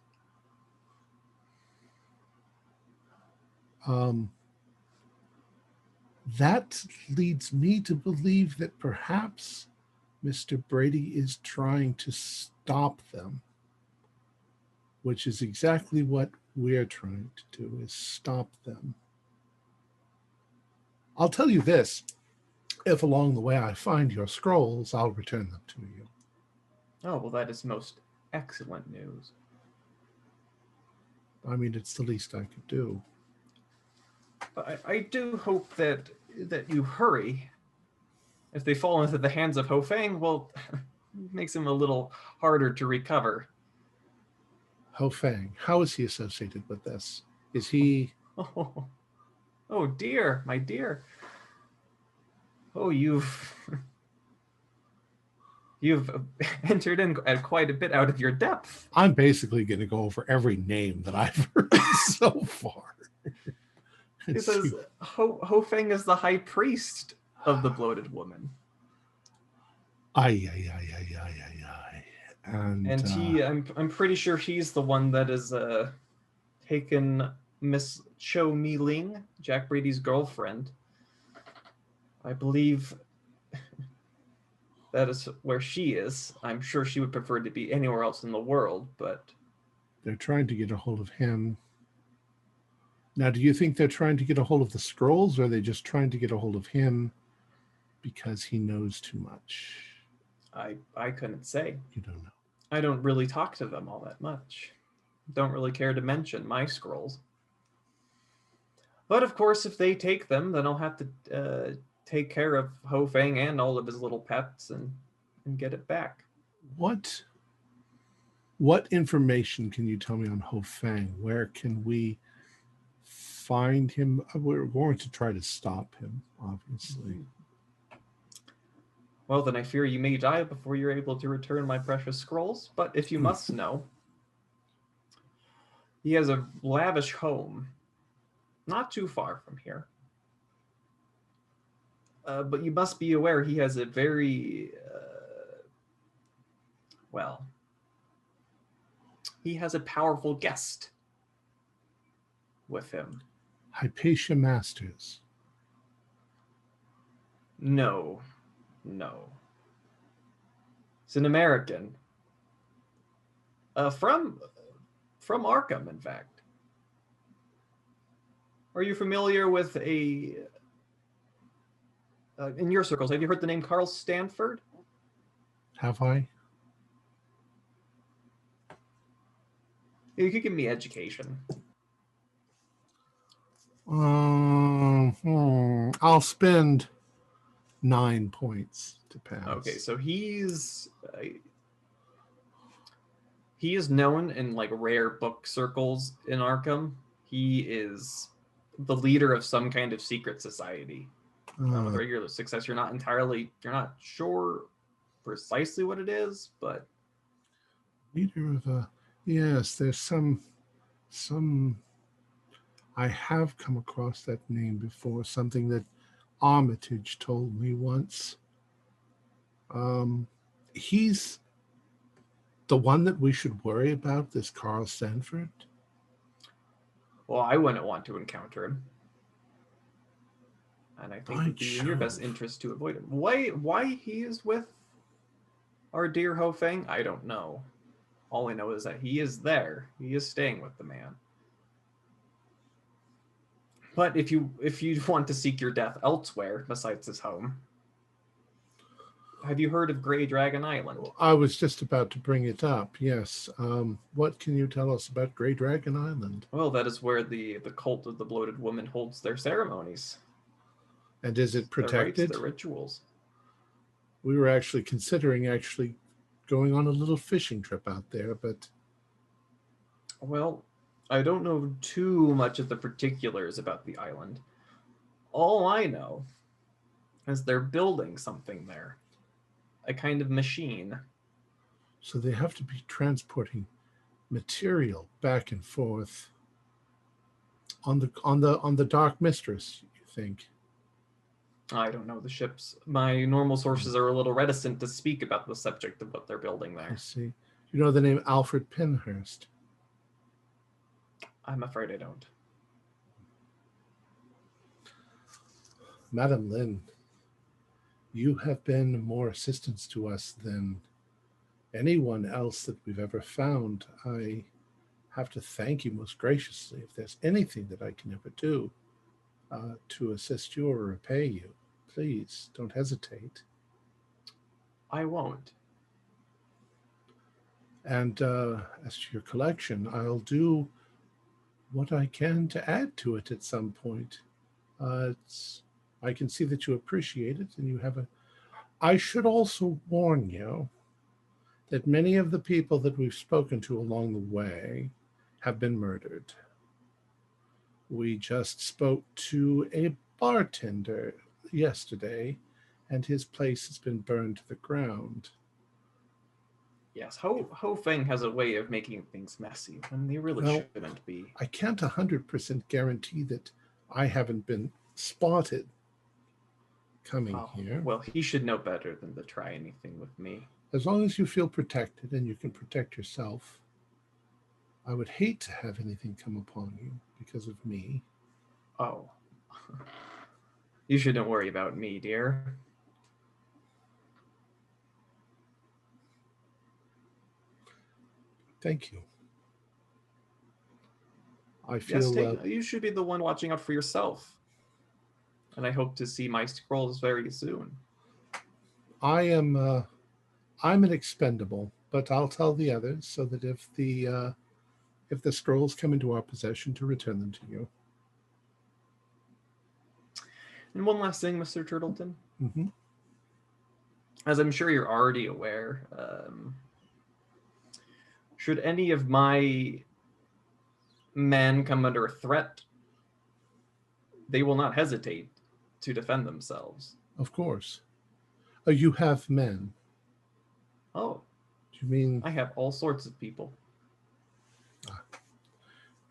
That leads me to believe that perhaps Mr. Brady is trying to stop them, which is exactly what we're trying to do, is stop them. I'll tell you this. If along the way I find your scrolls, I'll return them to you. Oh, well, that is most excellent news. I mean, it's the least I could do. But I do hope that you hurry. If they fall into the hands of Ho Fang, well, it makes him a little harder to recover. Ho Fang, how is he associated with this? Is he... Oh dear, my dear. Oh, you've entered in at quite a bit out of your depth. I'm basically going to go over every name that I've heard so far. He says Ho Fang is the high priest of the bloated woman. Aye. And he, I'm pretty sure he's the one that is taken Miss Cho Mi Ling, Jack Brady's girlfriend. I believe that is where she is. I'm sure she would prefer to be anywhere else in the world, but they're trying to get a hold of him. Now, do you think they're trying to get a hold of the scrolls, or are they just trying to get a hold of him because he knows too much? I couldn't say. You don't know. I don't really talk to them all that much. Don't really care to mention my scrolls. But of course, if they take them, then I'll have to take care of Ho Fang and all of his little pets and get it back. What information can you tell me on Ho Fang? Where can we find him? We're going to try to stop him, obviously. Well, then I fear you may die before you're able to return my precious scrolls. But if you must know, he has a lavish home not too far from here. But you must be aware he has a very, he has a powerful guest with him. Hypatia Masters. No. It's an American. From Arkham, in fact. Are you familiar with in your circles, have you heard the name Carl Stanford? Have I? You could give me education. I'll spend 9 points to pass. Okay, so he is known in like rare book circles in Arkham. He is the leader of some kind of secret society. With regular success, you're not sure precisely what it is, but leader of a, yes, there's some I have come across that name before, something that Armitage told me once. He's the one that we should worry about, this Carl Stanford. Well, I wouldn't want to encounter him. and I think it would be in your best interest to avoid him. Why he is with our dear Ho Feng, I don't know. All I know is that he is there. He is staying with the man. But if you want to seek your death elsewhere besides his home, have you heard of Grey Dragon Island? I was just about to bring it up. Yes. What can you tell us about Grey Dragon Island? Well, that is where the cult of the bloated woman holds their ceremonies. And is it protected? Their rites, their rituals. We were actually considering going on a little fishing trip out there, but... Well, I don't know too much of the particulars about the island. All I know is they're building something there. A kind of machine. So they have to be transporting material back and forth on the Dark Mistress, you think? I don't know the ships. My normal sources are a little reticent to speak about the subject of what they're building there. I see. You know the name Alfred Penhurst? I'm afraid I don't. Madam Lynn, you have been more assistance to us than anyone else that we've ever found. I have to thank you most graciously. If there's anything that I can ever do to assist you or repay you, please don't hesitate. I won't. And as to your collection, I'll do what I can to add to it at some point. I can see that you appreciate it, and you have I should also warn you that many of the people that we've spoken to along the way have been murdered. We just spoke to a bartender yesterday, and his place has been burned to the ground. Yes, Ho Feng has a way of making things messy when they really shouldn't be. I can't 100% guarantee that I haven't been spotted coming here. Well, he should know better than to try anything with me. As long as you feel protected and you can protect yourself, I would hate to have anything come upon you because of me. Oh. You shouldn't worry about me, dear. Thank you. I feel you should be the one watching out for yourself. And I hope to see my scrolls very soon. I'm an expendable, but I'll tell the others so that if the scrolls come into our possession, to return them to you. And one last thing, Mr. Turtleton. Mm-hmm. As I'm sure you're already aware, should any of my men come under a threat, they will not hesitate to defend themselves. Of course. Oh, you have men. Oh. Do you mean... I have all sorts of people.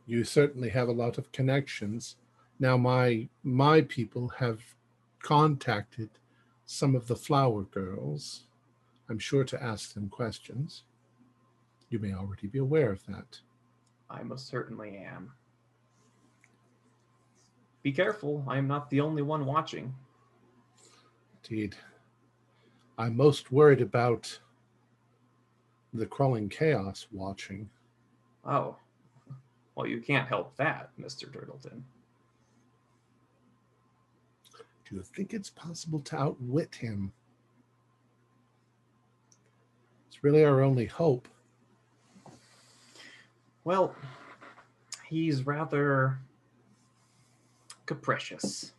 You certainly have a lot of connections. Now, my people have contacted some of the flower girls. I'm sure to ask them questions. You may already be aware of that. I most certainly am. Be careful. I am not the only one watching. Indeed. I'm most worried about the crawling chaos watching. Oh. Well, you can't help that, Mr. Turtleton. Do you think it's possible to outwit him? It's really our only hope. Well, he's rather capricious.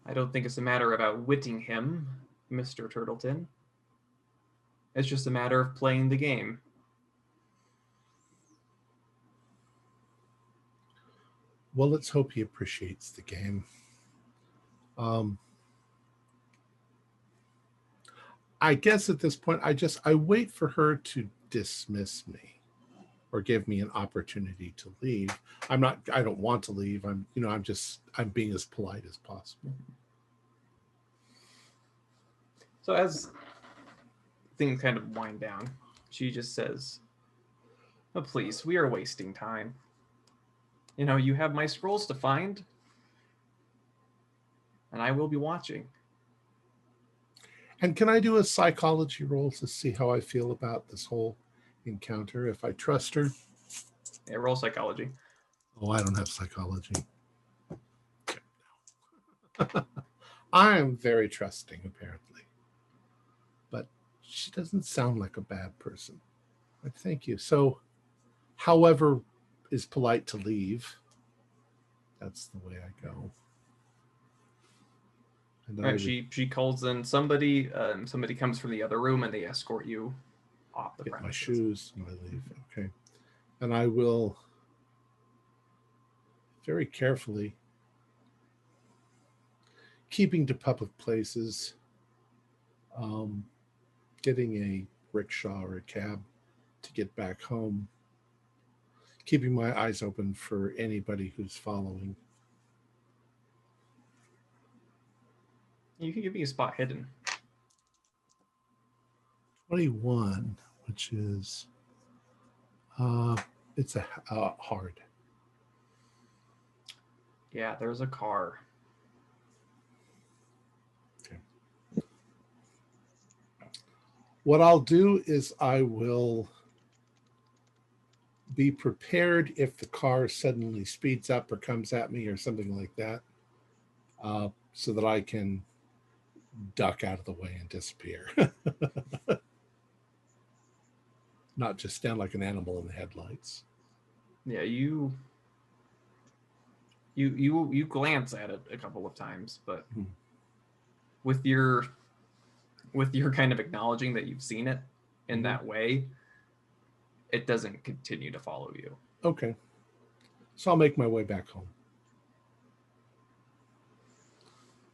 I don't think it's a matter of outwitting him, Mr. Turtleton. It's just a matter of playing the game. Well, let's hope he appreciates the game. I guess at this point, I wait for her to dismiss me or give me an opportunity to leave. I don't want to leave. I'm being as polite as possible. So as things kind of wind down, she just says, "Oh, please, we are wasting time. You know, you have my scrolls to find. and I will be watching. And can I do a psychology roll to see how I feel about this whole encounter? If I trust her? Yeah, roll psychology. Oh, I don't have psychology. I am very trusting, apparently. But she doesn't sound like a bad person. Like, thank you. So, however is polite to leave, that's the way I go. And All right, she calls in somebody. Somebody comes from the other room, and they escort you off the get premises. my shoes and I leave. Okay. And I will very carefully, keeping to public places, getting a rickshaw or a cab to get back home, keeping my eyes open for anybody who's following. You can give me a spot hidden. 21, which is it's a hard. Yeah, there's a car. Okay. What I'll do is I will be prepared if the car suddenly speeds up or comes at me or something like that, so that I can duck out of the way and disappear. Not just stand like an animal in the headlights. Yeah, you glance at it a couple of times, but with your kind of acknowledging that you've seen it in that way, it doesn't continue to follow you. Okay. So I'll make my way back home,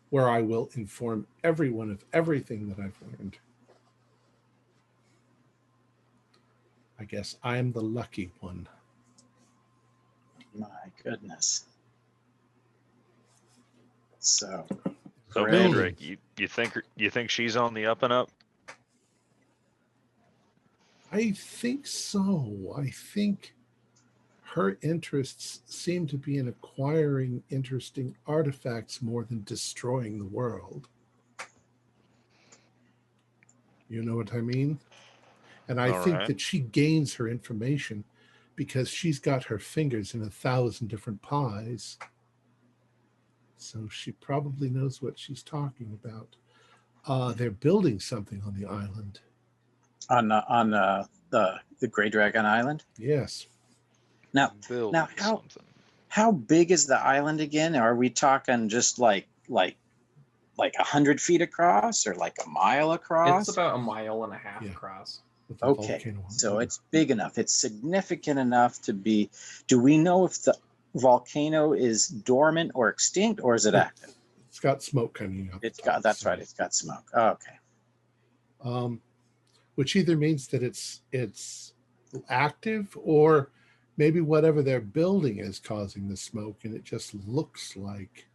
where I will inform everyone of everything that I've learned. I guess I'm the lucky one. My goodness. So Mandrake, you think she's on the up and up? I think so. I think her interests seem to be in acquiring interesting artifacts more than destroying the world. You know what I mean? And I think that she gains her information because she's got her fingers in 1,000 different pies. So she probably knows what she's talking about. They're building something on the island. On the Grey Dragon Island. Yes. Now how big is the island again? Are we talking just like 100 feet across, or like a mile across? It's about 1.5 miles across. Okay, so it's big enough. It's significant enough to be. Do we know if the volcano is dormant or extinct, or is it active? It's got smoke coming up. That's right. It's got smoke. Oh, okay. Which either means that it's active, or maybe whatever they're building is causing the smoke, and it just looks like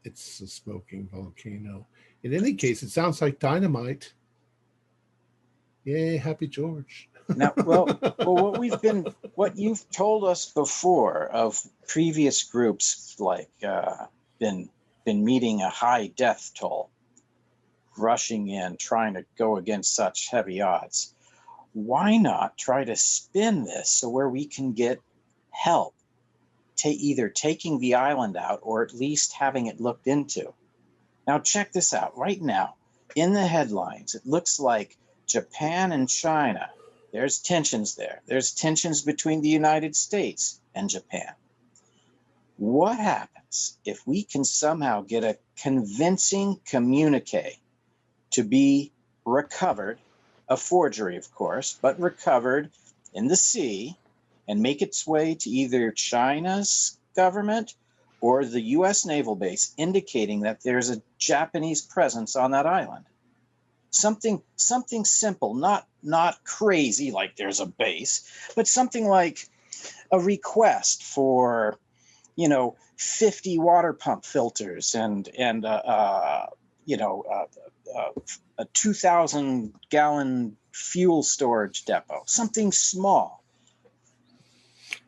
it's a smoking volcano. In any case, it sounds like dynamite. Yay, Happy George. Now, well, what you've told us before of previous groups, like been meeting a high death toll, rushing in, trying to go against such heavy odds. Why not try to spin this so where we can get help, either taking the island out or at least having it looked into? Now, check this out. Right now, in the headlines, it looks like Japan and China, there's tensions there. There's tensions between the United States and Japan. What happens if we can somehow get a convincing communique to be recovered, a forgery, of course, but recovered in the sea, and make its way to either China's government or the U.S. naval base, indicating that there's a Japanese presence on that island? Something simple, not crazy like there's a base, but something like a request for, 50 water pump filters and a 2,000 gallon fuel storage depot, something small.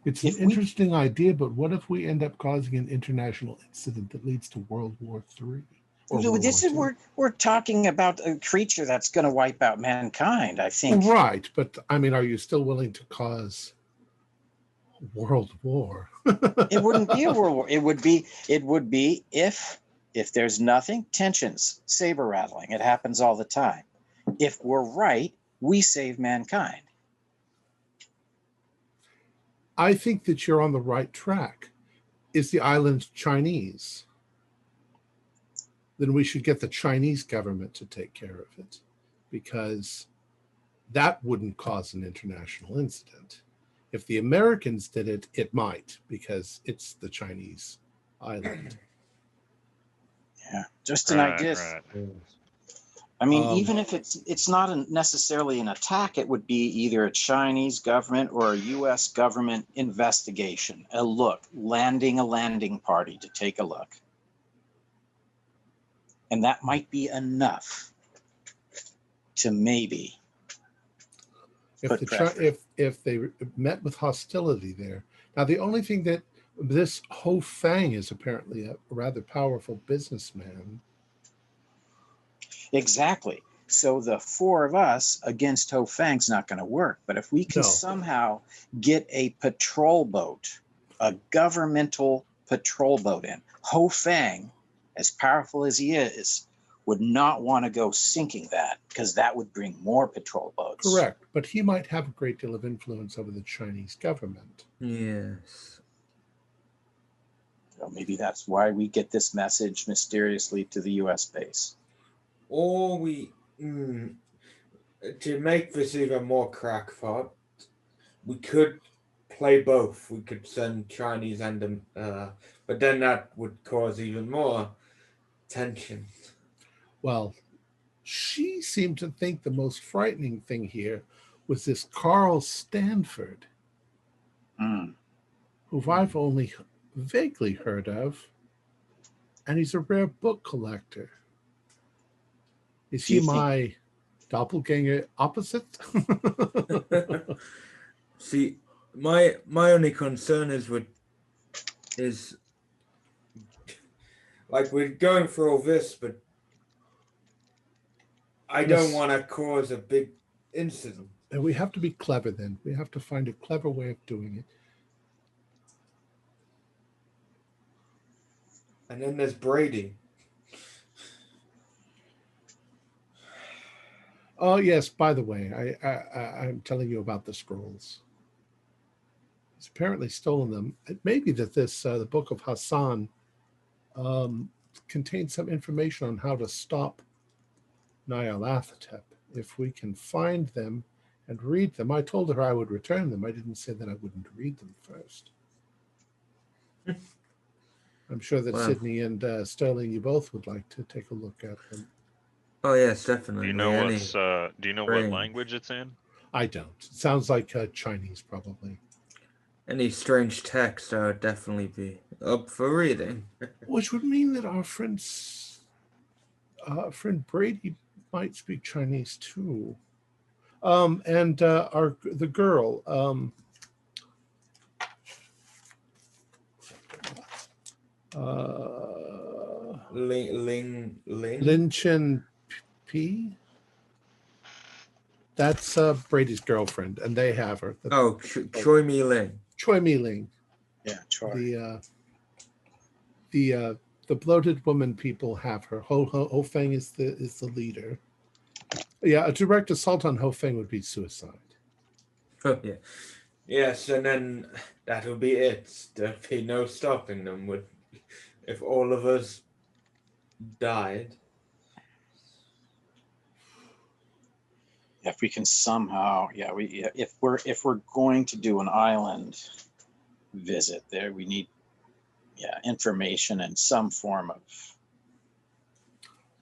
It's an interesting idea, but what if we end up causing an international incident that leads to World War III? Or World This War is II? we're talking about a creature that's going to wipe out mankind. I think. Well, right, but I mean, are you still willing to cause World War? It wouldn't be a world war. It would be if there's nothing, tensions, saber rattling. It happens all the time. If we're right, we save mankind. I think that you're on the right track. Is the island Chinese? Then we should get the Chinese government to take care of it, because that wouldn't cause an international incident. If the Americans did it, it might, because it's the Chinese island. Yeah, just an idea. Right. I mean, even if it's not necessarily an attack, it would be either a Chinese government or a U.S. government investigation. A landing party to take a look. And that might be enough to maybe if they met with hostility there. Now, the only thing that this Ho Fang is apparently a rather powerful businessman. Exactly. So the four of us against Ho Fang's not going to work. But if we can somehow get a patrol boat, a governmental patrol boat in, Ho Fang, as powerful as he is, would not want to go sinking that, because that would bring more patrol boats. Correct. But he might have a great deal of influence over the Chinese government. Yes. So maybe that's why we get this message mysteriously to the U.S. base. Or we, to make this even more crackpot, we could play both. We could send Chinese and but then that would cause even more tension. Well, she seemed to think the most frightening thing here was this Carl Stanford, who I've only vaguely heard of, and he's a rare book collector. Is he my doppelganger opposite? See, my only concern is like, we're going through all this, but I don't want to cause a big incident. And we have to be clever then. We have to find a clever way of doing it. And then there's Brady. Oh, yes, by the way, I'm telling you about the scrolls. He's apparently stolen them. It may be that the Book of Hassan contains some information on how to stop Nyarlathotep. If we can find them and read them. I told her I would return them. I didn't say that I wouldn't read them first. I'm sure that Sydney and Sterling, you both would like to take a look at them. Oh yes, definitely. Do you know do you know what language it's in? I don't. It sounds like Chinese, probably. Any strange text, I would definitely be up for reading. Which would mean that our friend Brady might speak Chinese too. And the girl. Lin Chen P. That's Brady's girlfriend, and they have her. Choi Mi Ling. Choi Mi Ling. Yeah, Choi. The bloated woman people have her. Ho Fang is the leader. Yeah, a direct assault on Ho Fang would be suicide. Oh yeah. Yes, and then that'll be it. There'd be no stopping them if all of us died. If we can somehow, if we're going to do an island visit there, we need information in some form of.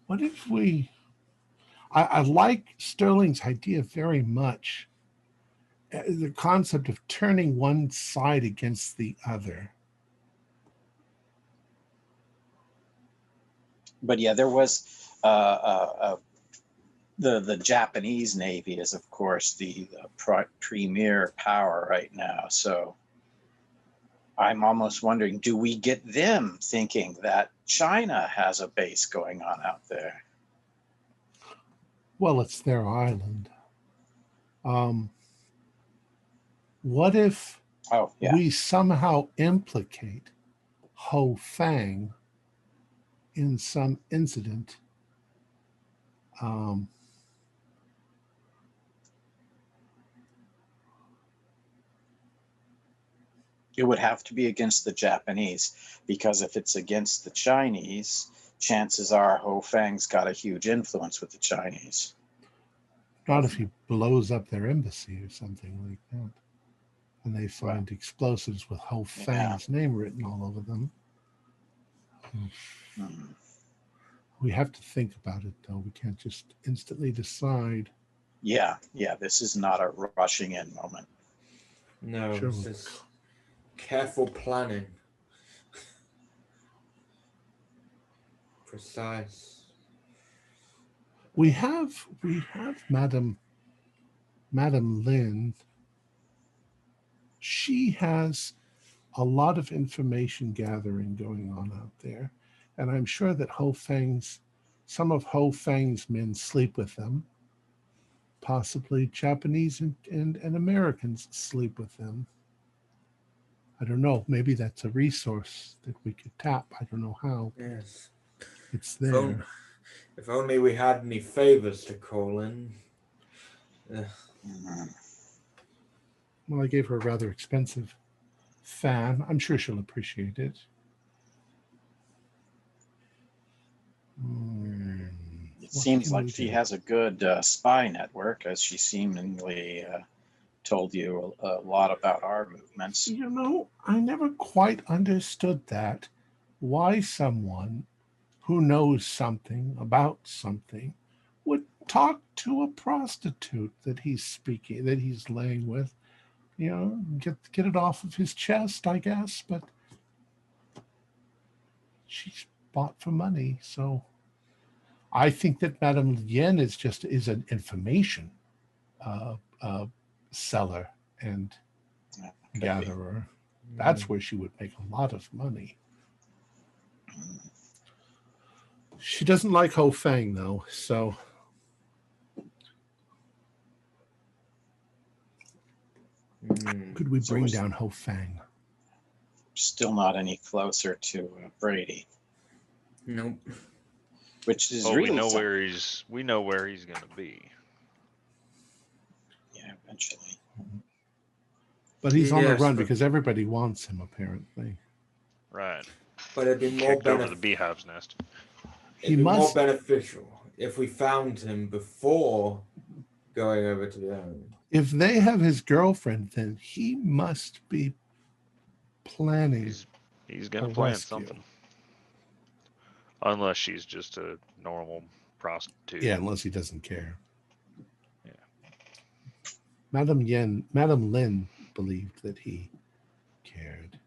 What if we? I like Sterling's idea very much. The concept of turning one side against the other. But yeah, there was the Japanese Navy is, of course, the premier power right now. So I'm almost wondering, do we get them thinking that China has a base going on out there? Well, it's their island. What if Oh, yeah. we somehow implicate Ho Fang in some incident? It would have to be against the Japanese, because if it's against the Chinese, chances are Ho Fang's got a huge influence with the Chinese. Not if he blows up their embassy or something like that. And they find explosives with Ho Fang's name written all over them. Hmm. We have to think about it, though. We can't just instantly decide. Yeah, this is not a rushing in moment. No, Sure. this is careful planning. Precise. We have Madame Lin. She has a lot of information gathering going on out there, and I'm sure that some of Ho Fang's men sleep with them. Possibly Japanese and Americans sleep with them. I don't know. Maybe that's a resource that we could tap. I don't know how. Yes. It's there. If only we had any favors to call in. Well, I gave her a rather expensive fan. I'm sure she'll appreciate it. It seems like she has a good spy network, as she seemingly told you a lot about our movements. You know, I never quite understood that. Why someone who knows something about something would talk to a prostitute that he's laying with. You know, get it off of his chest, I guess. But she's bought for money, so I think that Madame Yen is an information seller and gatherer. That's where she would make a lot of money. She doesn't like Ho Fang, though, so could we bring down Ho Fang? Still not any closer to Brady. Nope. Which is Well, really we know where he's going to be. Yeah, eventually. But he's on the run because everybody wants him, apparently. Right. But it'd be more over the beehive's nest. It'd be more beneficial if we found him before going over to the island. If they have his girlfriend, then he must be planning. He's going to plan something. Unless she's just a normal prostitute. Yeah, unless he doesn't care. Yeah. Madame Lin believed that he cared.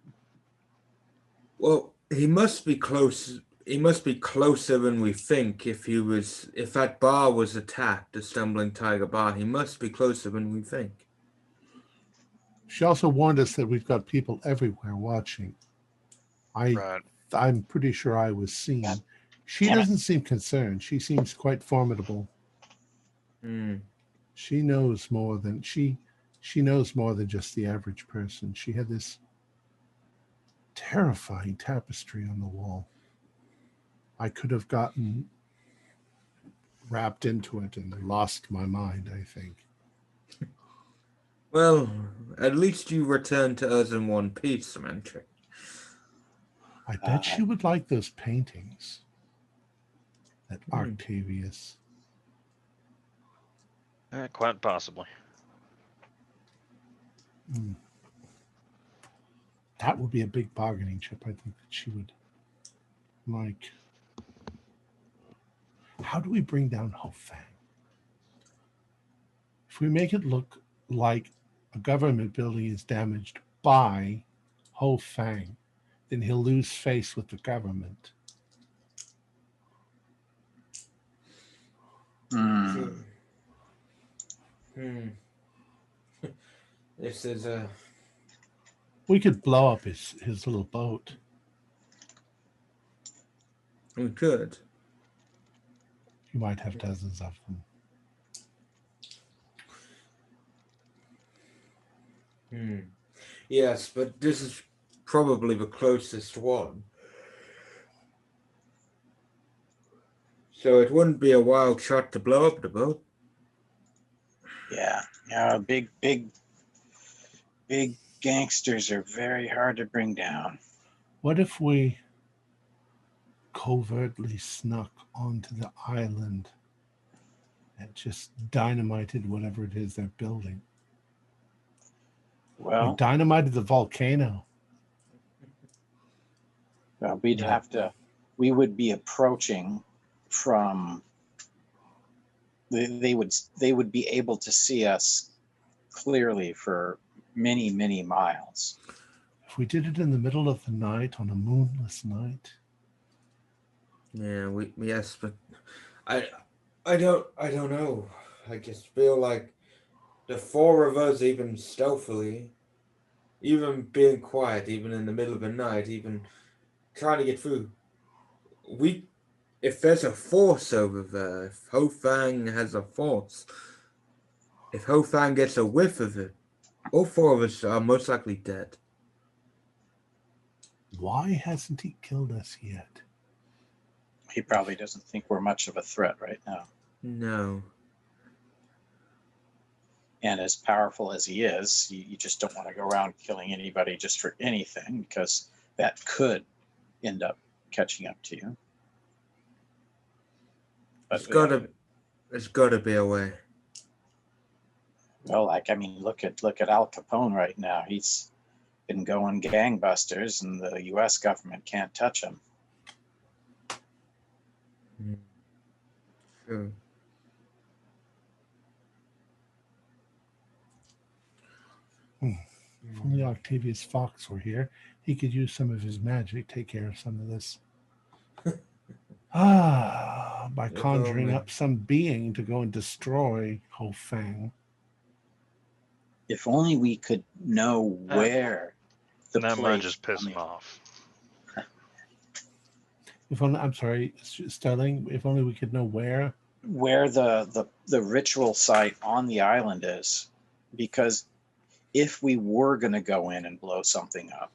Well, he must be close. He must be closer than we think. If that bar was attacked, the Stumbling Tiger bar, he must be closer than we think. She also warned us that we've got people everywhere watching. I'm pretty sure I was seen. She doesn't seem concerned. She seems quite formidable. She knows more than she knows more than just the average person. She had this terrifying tapestry on the wall. I could have gotten wrapped into it and lost my mind, I think. Well, at least you returned to us in one piece, Samantha. I bet she would like those paintings. That Octavius. Quite possibly. That would be a big bargaining chip. I think that she would like. How do we bring down Ho Fang? If we make it look like a government building is damaged by Ho Fang, then he'll lose face with the government. This is a We could blow up his little boat. We could. You might have dozens of them. Yes, but this is probably the closest one. So it wouldn't be a wild shot to blow up the boat. Yeah, big gangsters are very hard to bring down. What if we covertly snuck onto the island and just dynamited whatever it is they're building? We Well, dynamited the volcano. we'd Yeah. have to. We would be approaching from. They would be able to see us clearly for many miles. If we did it in the middle of the night on a moonless night. Yeah, yes, but I don't know. I just feel like the four of us, even stealthily, even being quiet, even in the middle of the night, even trying to get through, if there's a force over there, if Ho Fang has a force, if Ho Fang gets a whiff of it, all four of us are most likely dead. Why hasn't he killed us yet? He probably doesn't think we're much of a threat right now. No. And as powerful as he is, you just don't want to go around killing anybody just for anything, because that could end up catching up to you. But There's gotta be a way. well, look at Al Capone right now. He's been going gangbusters, and the U.S. government can't touch him. Sure. If only Octavius Fox were here, he could use some of his magic, take care of some of this. By If conjuring only. up some being to go and destroy Ho Fang. If only we could know where the That might place just piss on him the- off. If only, I'm sorry, Sterling, if only we could know where. where the ritual site on the island is, because if we were going to go in and blow something up,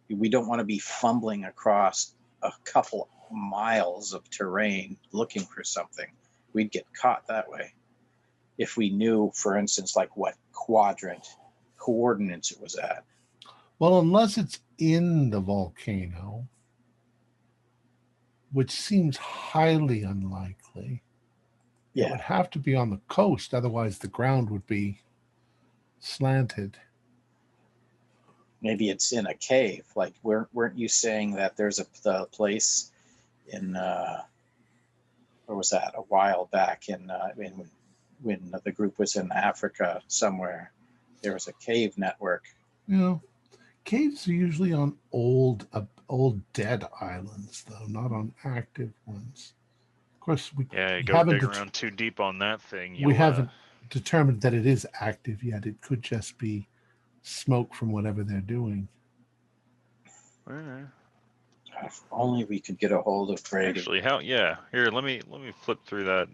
we don't want to be fumbling across a couple miles of terrain looking for something. We'd get caught that way. If we knew, for instance, like what quadrant coordinates it was at. Well, unless it's in the volcano, which seems highly unlikely. It Yeah, would have to be on the coast, otherwise the ground would be slanted. maybe it's in a cave. Like, weren't you saying that there's the place in where was that, a while back in when the group was in Africa somewhere? There was a cave network. You know, caves are usually on old dead islands, though, not on active ones. Of course, we You go haven't dig around too deep on that thing. we haven't determined that it is active yet. It could just be smoke from whatever they're doing. If only we could get a hold of Brady. Actually, here, let me flip through that.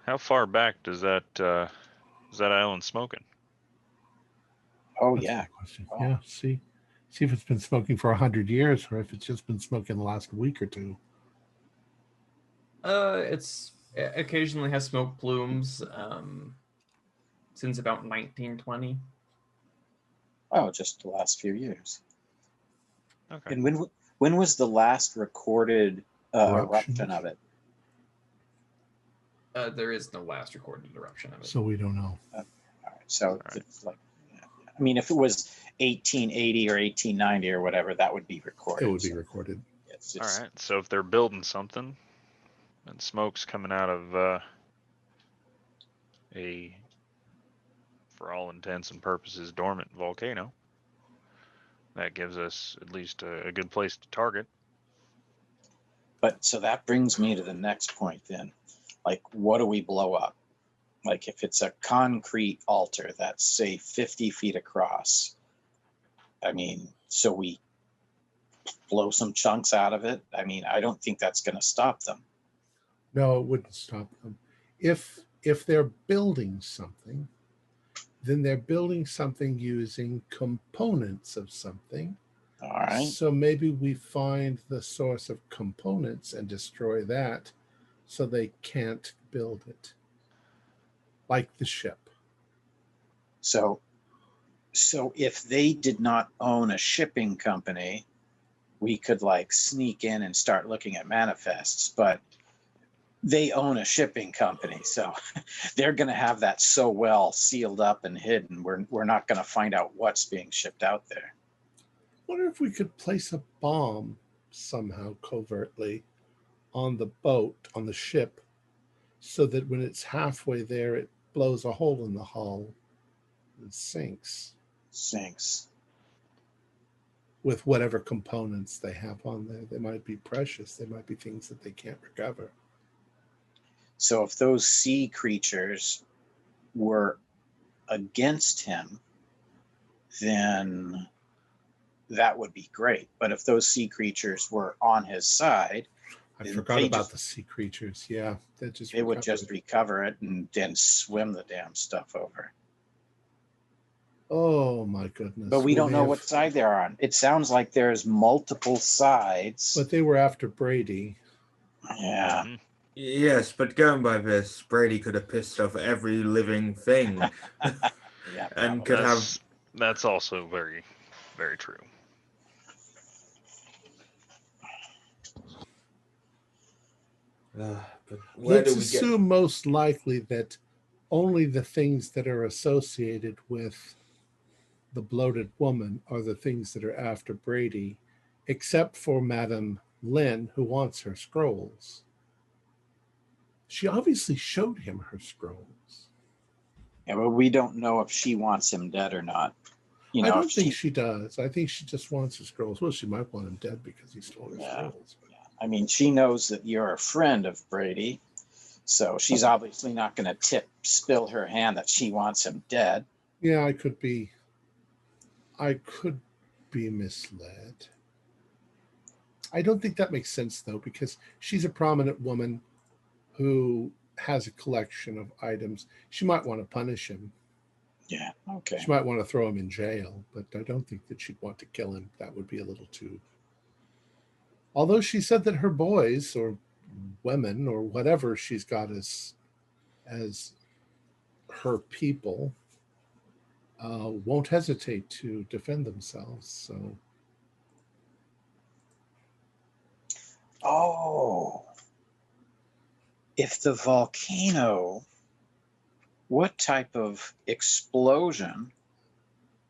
How far back does that island smoking? Oh, That's a yeah. good question. Oh. Yeah, see if it's been smoking for 100 years or if it's just been smoking the last week or two. It's occasionally has smoke plumes since about 1920. Oh, just the last few years. Okay. And when was the last recorded Eruption. eruption of it? There is no last recorded eruption of it. So we don't know. All right, so All right. it's like, I mean, if it was 1880 or 1890 or whatever, that would be recorded. It would be So recorded. it's All right. So if they're building something, and smoke's coming out of a, for all intents and purposes, dormant volcano, that gives us at least a good place to target. But so that brings me to the next point then. Like, what do we blow up? Like, if it's a concrete altar that's, say, 50 feet across, I mean, so we blow some chunks out of it. I mean, I don't think that's going to stop them. No, it wouldn't stop them. If they're building something, then they're building something using components of something. All right. So maybe we find the source of components and destroy that so they can't build it. Like the ship. So if they did not own a shipping company, we could like sneak in and start looking at manifests, but they own a shipping company, so they're going to have that so well sealed up and hidden. We're not going to find out what's being shipped out there. I wonder if we could place a bomb somehow covertly on the boat, on the ship, so that when it's halfway there, it blows a hole in the hull and sinks with whatever components they have on there. They might be precious. They might be things that they can't recover. So if those sea creatures were against him, then that would be great. But if those sea creatures were on his side, I forgot about the sea creatures. Yeah, they would just recover it and then swim the damn stuff over. Oh my goodness. But we don't know what side they're on. It sounds like there's multiple sides. But they were after Brady. Yeah. Mhm. Yes, but going by this, Brady could have pissed off every living thing. Yeah, And could have. That's also very, very true. But where Let's do we assume most likely that only the things that are associated with the bloated woman are the things that are after Brady, except for Madame Lynn, who wants her scrolls. She obviously showed him her scrolls. Yeah, but we don't know if she wants him dead or not. You know, I don't think she does. I think she just wants his scrolls. Well, she might want him dead because he stole her scrolls. But... I mean, she knows that you're a friend of Brady, so she's obviously not going to spill her hand that she wants him dead. Yeah, I could be misled. I don't think that makes sense, though, because she's a prominent woman who has a collection of items. She might want to punish him. Yeah, okay. She might want to throw him in jail, but I don't think that she'd want to kill him. That would be a little too... Although she said that her boys or women or whatever she's got as her people won't hesitate to defend themselves. So... Oh, if the volcano, what type of explosion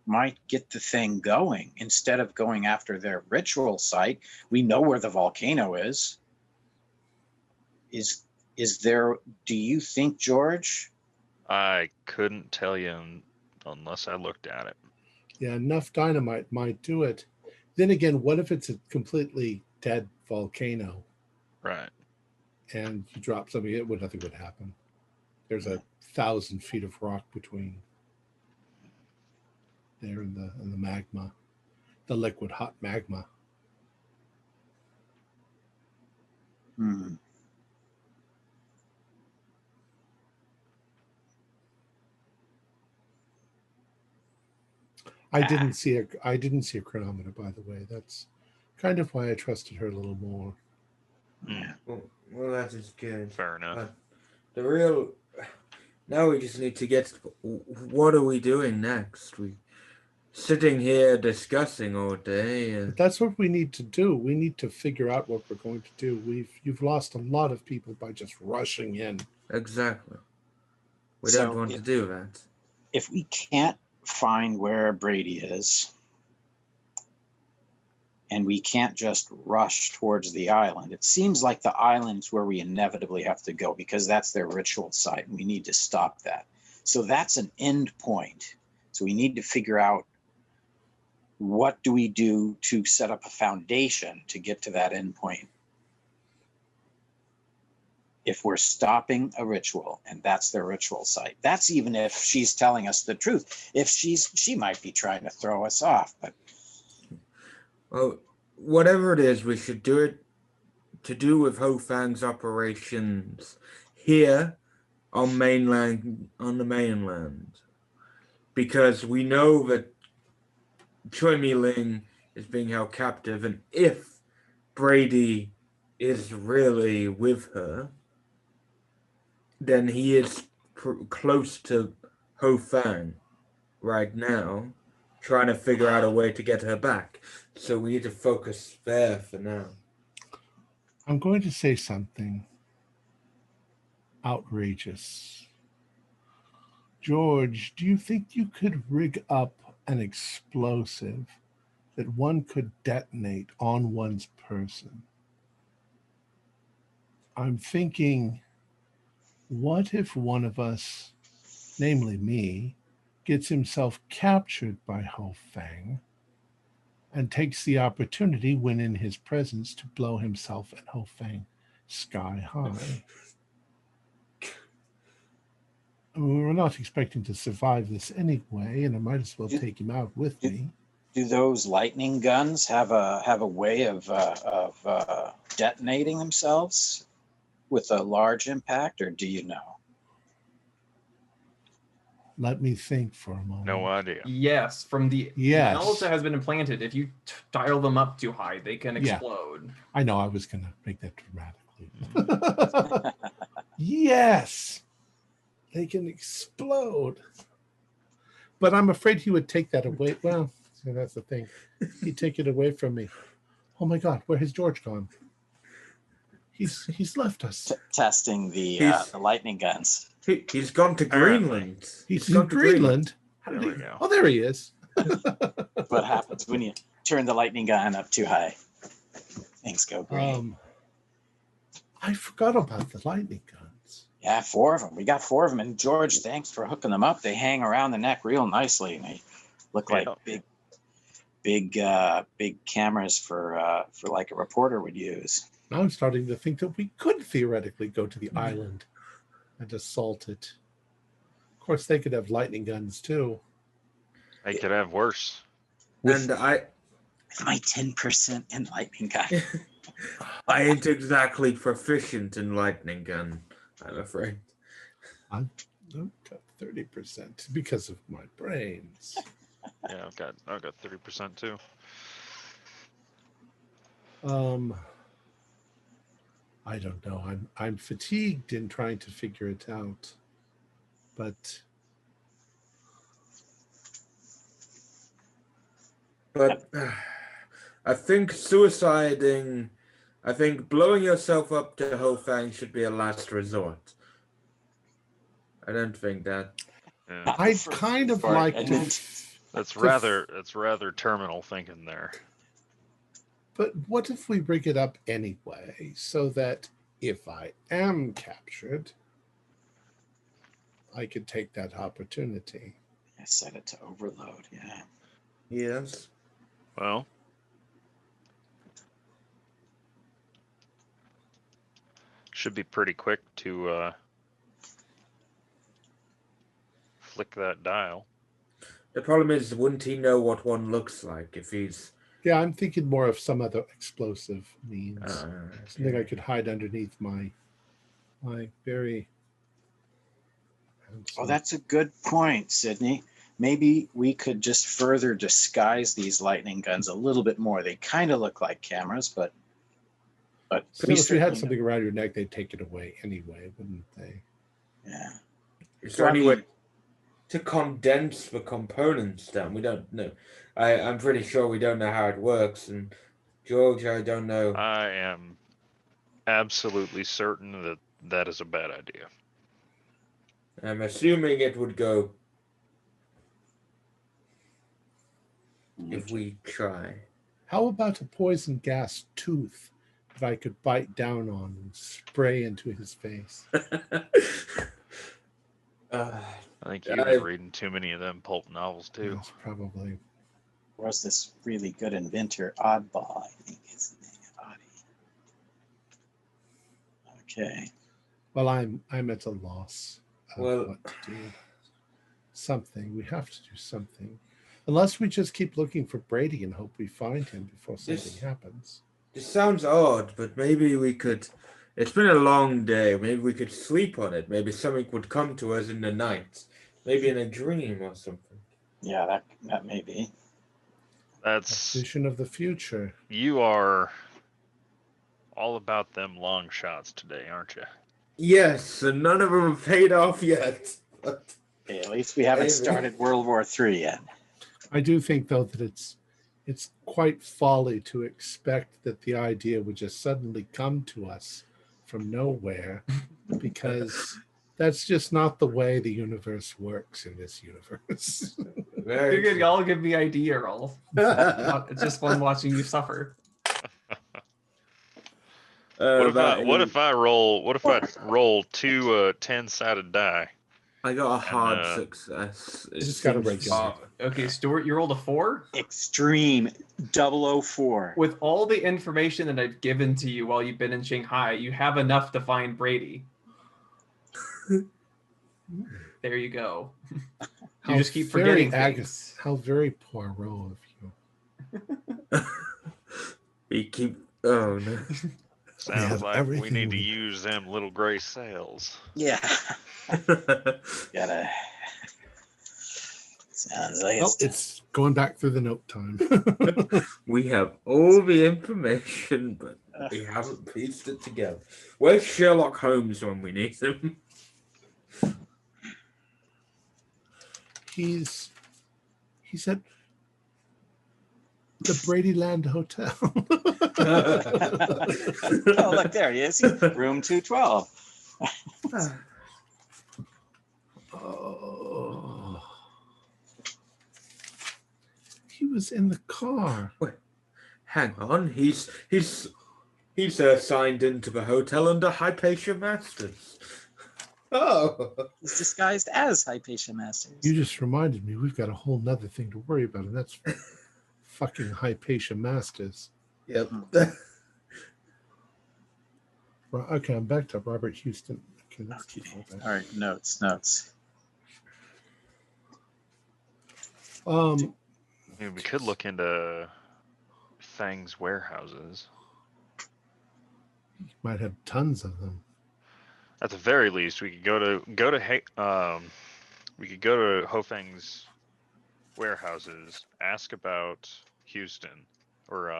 might get the thing going instead of going after their ritual site? We know where the volcano is. Is there, do you think, George? I couldn't tell you unless I looked at it. Yeah, enough dynamite might do it. Then again, what if it's a completely dead volcano? Right. And you drop something, nothing would happen. There's 1,000 feet of rock between there and the magma, the liquid hot magma. Hmm. I didn't see a chronometer, by the way. That's kind of why I trusted her a little more. Yeah. Well, that is good. Fair enough. Now we just need to get. What are we doing next? We sitting here discussing all day, and But that's what we need to do. We need to figure out what we're going to do. You've lost a lot of people by just rushing in. exactly. We So don't want to do that. If we can't find where Brady is, and we can't just rush towards the island, it seems like the island's where we inevitably have to go because that's their ritual site, and we need to stop that. So that's an end point. So we need to figure out, what do we do to set up a foundation to get to that end point? If we're stopping a ritual and that's their ritual site, that's even if she's telling us the truth. If she might be trying to throw us off, but Well, whatever it is, we should do it to do with Ho Fang's operations here on the mainland, because we know that Choi Mi Ling is being held captive, and if Brady is really with her, then he is close to Ho Fang right now, trying to figure out a way to get her back. So we need to focus there for now. I'm going to say something outrageous. George, do you think you could rig up an explosive that one could detonate on one's person? I'm thinking, what if one of us, namely me, gets himself captured by Ho Fang and takes the opportunity when in his presence to blow himself and Ho Fang sky high? I mean, we're not expecting to survive this anyway, and I might as well take him out with me. Do those lightning guns have a way of detonating themselves with a large impact, or do you know? Let me think for a moment. No idea. Yes, from the knowledge that has been implanted, if you dial them up too high, they can explode. I know, I was going to make that dramatically. Yes, they can explode. But I'm afraid he would take that away. Well, see, that's the thing. He'd take it away from me. Oh my God, where has George gone? He's left us. Testing the lightning guns. He's gone to Greenland. He's gone to Greenland. There we go. Oh, there he is. What happens when you turn the lightning gun up too high? Things go green. I forgot about the lightning guns. Yeah, 4 of them. We got 4 of them. And George, thanks for hooking them up. They hang around the neck real nicely, and they look like big cameras for like a reporter would use. Now I'm starting to think that we could theoretically go to the island and assault it. Of course, they could have lightning guns too. They could have worse. And my 10% in lightning gun. I ain't exactly proficient in lightning gun, I'm afraid. I've got 30% because of my brains. Yeah, I've got 30% too. I don't know. I'm fatigued in trying to figure it out. But I think blowing yourself up to Ho Fang should be a last resort. I don't think that. Yeah. I'd kind of like to. That's rather terminal thinking there. But what if we rig it up anyway, so that if I am captured, I could take that opportunity? I set it to overload, yeah. Yes. Well, should be pretty quick to flick that dial. The problem is, wouldn't he know what one looks like if he's... Yeah, I'm thinking more of some other explosive means. Okay. Something I could hide underneath my very... Oh, that's a good point, Sydney. Maybe we could just further disguise these lightning guns a little bit more. They kind of look like cameras, but so if you had something around your neck, they'd take it away anyway, wouldn't they? Yeah. Is there any way to condense the components down? We don't know. I'm pretty sure we don't know how it works, and George, I don't know. I am absolutely certain that is a bad idea. I'm assuming it would go if we try. How about a poison gas tooth that I could bite down on and spray into his face? I think you've been reading too many of them pulp novels too. Yes, probably. Was this really good inventor, Oddball? I think his name, Oddie. Okay. Well, I'm at a loss of what to do. Something. We have to do something. Unless we just keep looking for Brady and hope we find him before something Yes. happens. This sounds odd, but maybe we could. It's been a long day. Maybe we could sleep on it. Maybe something would come to us in the night. Maybe in a dream or something. Yeah, that may be. That's Vision of the future. you are all about them long shots today, aren't you? Yes, and none of them have paid off yet. But Okay, at least we haven't Maybe. started World War III yet. I do think, though, that it's quite folly to expect that the idea would just suddenly come to us from nowhere, because that's just not the way the universe works in this universe. very Figured y'all give me idea roll. It's just fun watching you suffer. What if I roll two 10-sided die? I got a hard And, success. It just got a seems regular. far. Okay, Stuart, you rolled a 4. Extreme 004. With all the information that I've given to you while you've been in Shanghai, you have enough to find Brady. There you go. You just keep forgetting things. How very Poirot of you. We keep. Oh no. Sounds have like we everything need to we- use them little gray sails. Yeah. Gotta. Sounds like Well, it's going back through the note time. We have all the information, but we haven't pieced it together. Where's Sherlock Holmes when we need him? He's at the Bradyland Hotel. Oh, look, there he is. Room 212. Oh. He was in the car. Hang on, he's signed into the hotel under Hypatia Masters. Oh, He's disguised as Hypatia Masters. You just reminded me we've got a whole nother thing to worry about, and that's fucking Hypatia Masters. yep. Okay, I'm back to Robert Houston. Okay, that's too Okay. far back. All right, notes. I mean, we could look into Fang's warehouses. You might have tons of them. At the very least, we could go to Ho Fang's warehouses, ask about Houston, or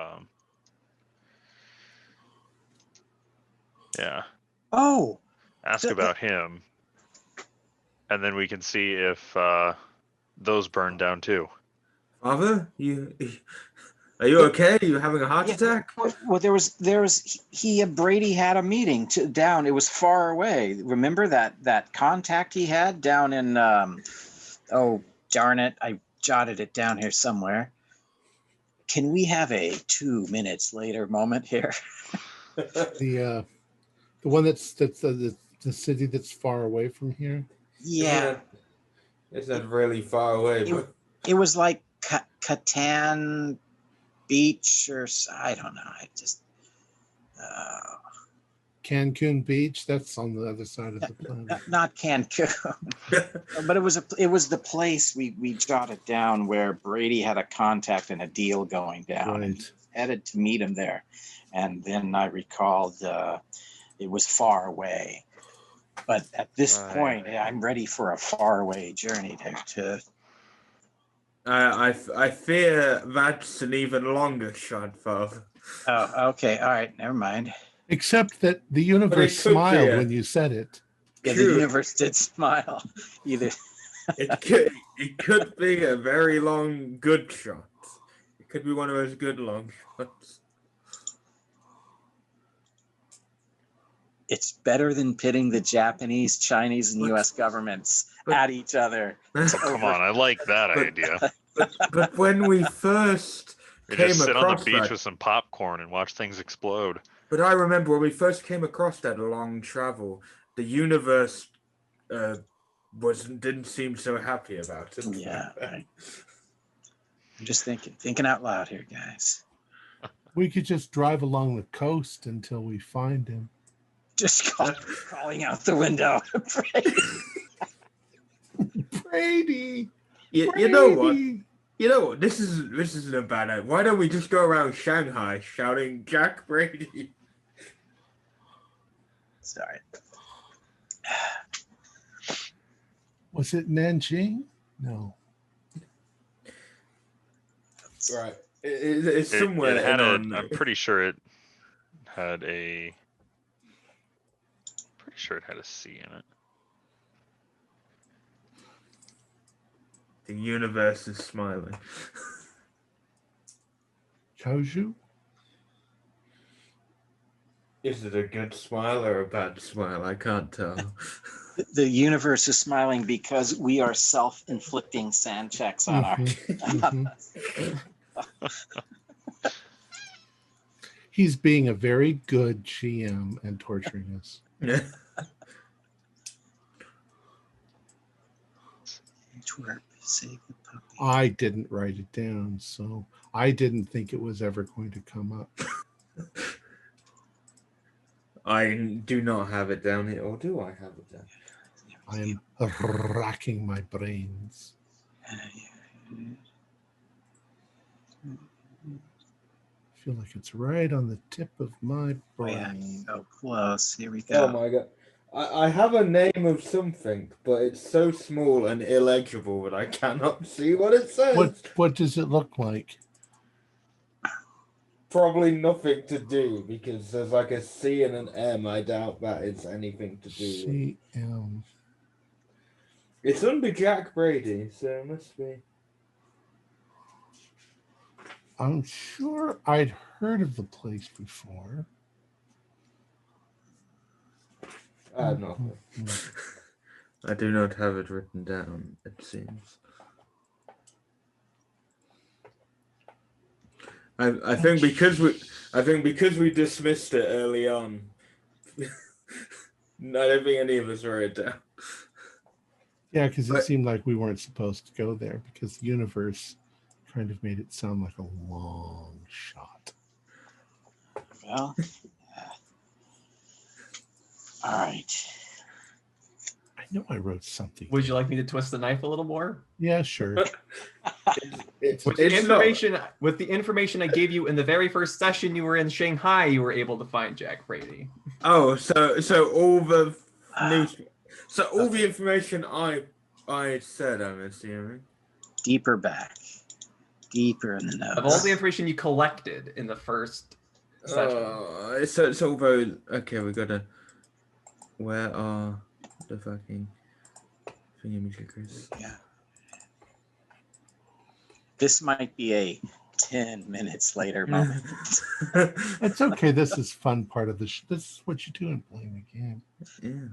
Oh, ask about him, and then we can see if those burn down too. Father, are you okay? Are you having a heart yeah. attack? Well, Brady had a meeting down. It was far away. Remember that contact he had down in? Oh, darn it! I jotted it down here somewhere. Can we have a 2 minutes later moment here? The one that's the city that's far away from here. Yeah, It's not really far away, but it was like Catan Beach or I don't know. I just Cancun Beach, that's on the other side of the planet. not Cancun, but it was the place we jotted down where Brady had a contact and a deal going down, and he Right. headed to meet him there. And then I recalled it was far away, but at this Right. point, I'm ready for a far away journey to. I fear that's an even longer shot, Father. Oh, okay, all right, never mind. Except that the universe could be smiled a- when you said it. Yeah, True. the universe did smile. Either It could be a very long good shot. It could be one of those good long shots. it's better than pitting the Japanese, Chinese, and U.S. governments at each other. Come on, I like that But- idea. But when we first We came just sit on across the beach that, with some popcorn and watch things explode. but I remember when we first came across that long travel, the universe didn't seem so happy about it. Yeah, right. I'm just thinking out loud here, guys. We could just drive along the coast until we find him. Just calling out the window. Brady! You know what? Brady! You know what? This isn't a bad idea. Why don't we just go around Shanghai shouting Jack Brady? Sorry. Was it Nanjing? No. Right. It's It, somewhere it had in a. our I'm notes. pretty sure it had a. Pretty sure it had a C in it. The universe is smiling. Choju? Is it a good smile or a bad smile? I can't tell. The universe is smiling because we are self-inflicting sand checks on our. Mhm. He's being a very good GM and torturing us. Twerp, save the puppy. I didn't write it down, so I didn't think it was ever going to come up. I do not have it down here, or do I have it down? I am racking my brains. I feel like it's right on the tip of my Oh, yeah. brain. Oh, close. Here we go. Oh my god. I have a name of something, but it's so small and illegible that I cannot see what it says. What does it look like? Probably nothing to do, because there's like a C and an M. I doubt that it's anything to do with. CM. It's under Jack Brady, so it must be. I'm sure I'd heard of the place before. I have nothing. I do not have it written down, it seems. I think because we dismissed it early on. I don't think any of us wrote it down. Yeah, because it But- seemed like we weren't supposed to go there because the universe kind of made it sound like a long shot. Well, all right. I know I wrote something. Would you like me to twist the knife a little more? Yeah, sure. It's With the not. information I gave you in the very first session you were in Shanghai, you were able to find Jack Brady. Oh, so all the news, so all the information I said, I'm assuming. Deeper back. Deeper in the nose. Of all the information you collected in the first session. It's all very okay. We gotta. Where are the fucking thingamajiggies? Yeah. This might be a 10 minutes later moment. It's okay. This is fun part of the this is what you do in playing the game. Yeah.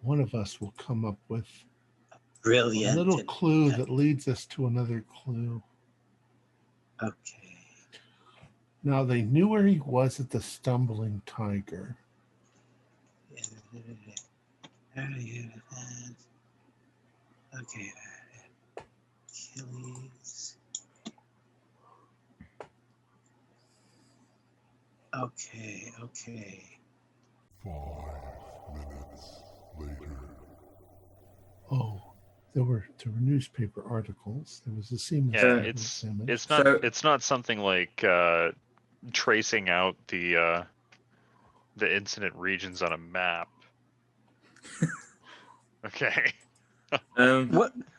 One of us will come up with Brilliant. a little clue that leads us to another clue. Okay. Now they knew where he was at the Stumbling Tiger. Okay. Achilles. Okay. 5 minutes later. Oh, there were newspaper articles. There was a semen. Yeah, salmon. it's not something like tracing out the incident regions on a map. Okay.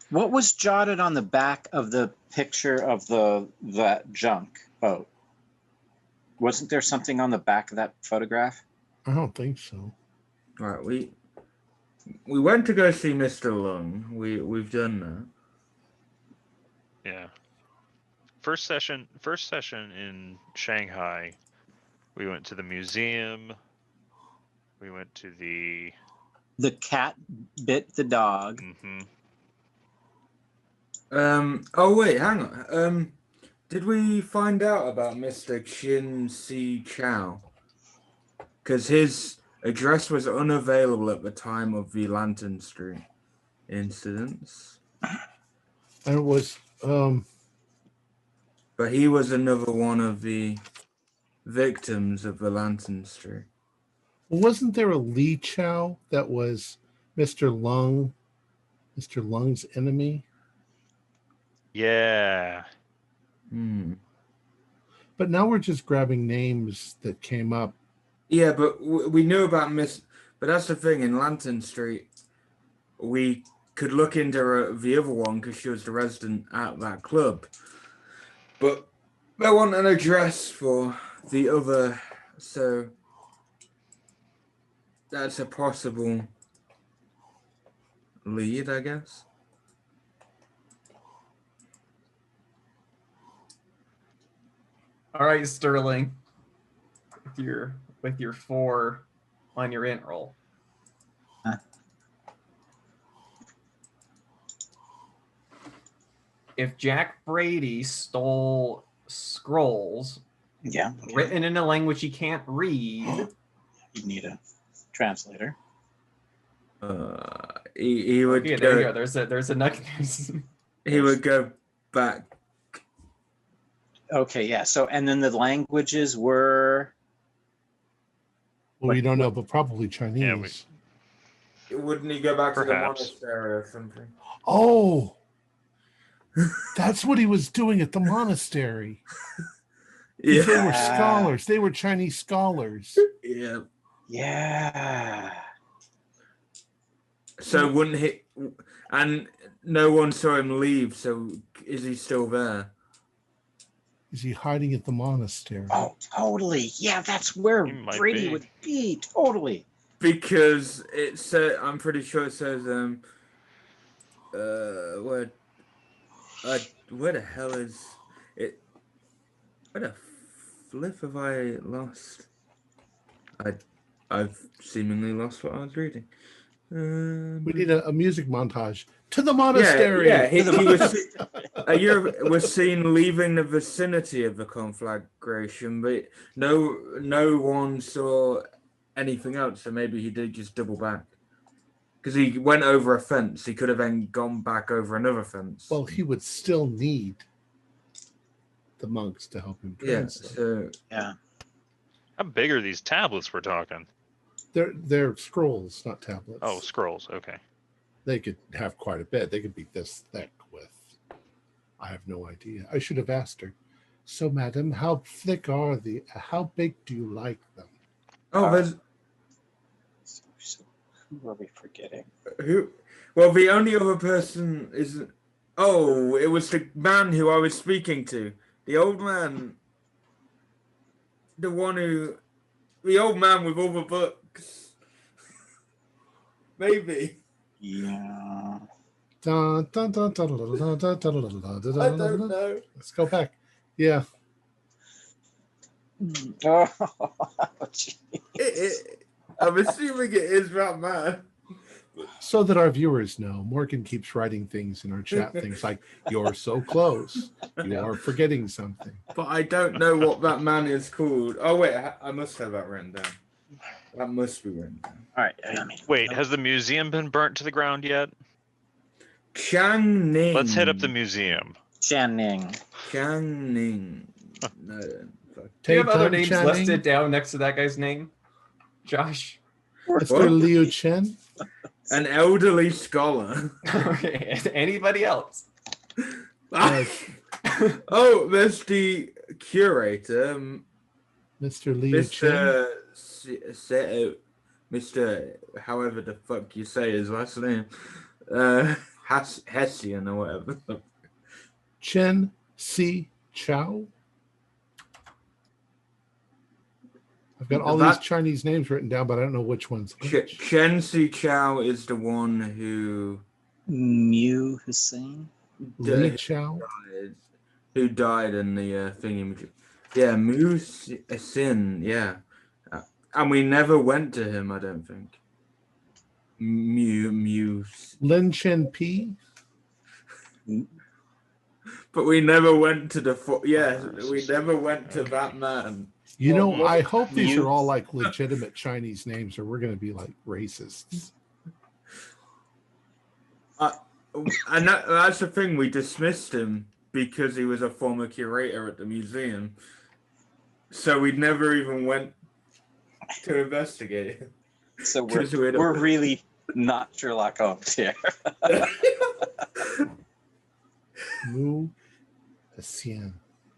What was jotted on the back of the picture of that junk boat? Wasn't there something on the back of that photograph? I don't think so. Right, we went to go see Mr. Lung. We've done that. Yeah. First session in Shanghai, we went to the museum. We went to the. The cat bit the dog. Mm-hmm. Oh wait, hang on. Did we find out about Mr. Chin Si Chow? Because his address was unavailable at the time of the Lantern Street incidents. And it was But he was another one of the victims of the Lantern Street. wasn't there a Li Chow that was Mr. Lung Mr. Lung's enemy. Yeah. But now we're just grabbing names that came up. Yeah, but we knew about But that's the thing, in Lantern Street, we could look into the other one because she was the resident at that club. But they want an address for the other, so that's a possible lead, I guess. All right, Sterling. With your 4 on your int roll. Huh? If Jack Brady stole scrolls Yeah. Okay. written in a language he can't read, You need a translator. He would okay, there you go. There's a nugget. he would go back. Okay, yeah. So, and then the languages were. Well, we don't know, but probably Chinese. Wouldn't he go back to the Perhaps. monastery or something? Oh, that's what he was doing at the monastery. Yeah. They were scholars. They were Chinese scholars. Yeah. Yeah. So wouldn't he? And no one saw him leave. So is he still there? Is he hiding at the monastery? Oh, totally. Yeah, that's where He might Brady be. would be. Totally. Because it said, I'm pretty sure it says where the hell is it? Where the flip have I lost? I've seemingly lost what I was reading. We need a music montage to the monastery. Yeah, he was seen leaving the vicinity of the conflagration, but no one saw anything else. So maybe he did just double back because he went over a fence. He could have then gone back over another fence. Well, he would still need the monks to help him yeah. translate. So Yeah. How big are these tablets we're talking? They're scrolls, not tablets. Oh, scrolls. Okay. They could have quite a bit. They could be this thick with. I have no idea. I should have asked her. So, madam, how thick are the? How big do you like them? there's So who are we forgetting? who? Well, the only other person is. Oh, it was the man who I was speaking to. The old man. The one who. The old man with all the books. Maybe. Yeah. Dun, dun, dun, dun, dun, dun, dun, dun, dun, dun, dun, I dun, don't dun. know. Let's go back. Yeah. Oh, gee. I'm assuming it is that man. So that our viewers know, Morgan keeps writing things in our chat, things like, you're so close. You are forgetting something. But I don't know what that man is called. Oh, wait, I must have that written down. That must be written down. All right. Wait, has the museum been burnt to the ground yet? Chang Ning. Let's hit up the museum. Channing. Chang Ning. No, fuck. Do you have other Tay-Tum names Channing, listed down next to that guy's name? Josh? Mr. Liu Chen. An elderly scholar. Okay, anybody else? Oh, there's the curator, Mr. Liu Chen. Mr. However the fuck you say his last name, Hessian or whatever. Chen Si Chao. I've got all these Chinese names written down, but I don't know which one's which. Chen Si Chao is the one who Mu Hussein. Li Chao. who died in the thingy. Yeah, Mu Sin. Yeah, and we never went to him. I don't think. Mu. Lin Chen Pi. But we never went to the. We never went to that man. You know, I hope these are all like legitimate Chinese names, or we're going to be like racists. And that's the thing. We dismissed him because he was a former curator at the museum. So we never even went to investigate. So we're really Not Sherlock Holmes here. Mu Hassan.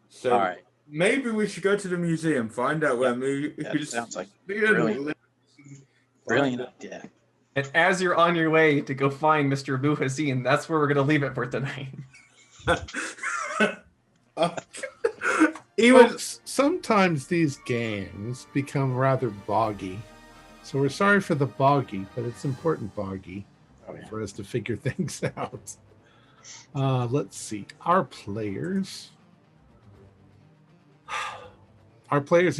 So All right. maybe we should go to the museum, find out where That sounds like Hassan brilliant. lives, Brilliant idea. And as you're on your way to go find Mr. Abu Hassin, that's where we're going to leave it for tonight. He was Folks, sometimes these games become rather boggy. So we're sorry for the boggy, but it's important boggy Oh, yeah. for us to figure things out. Let's see. Our players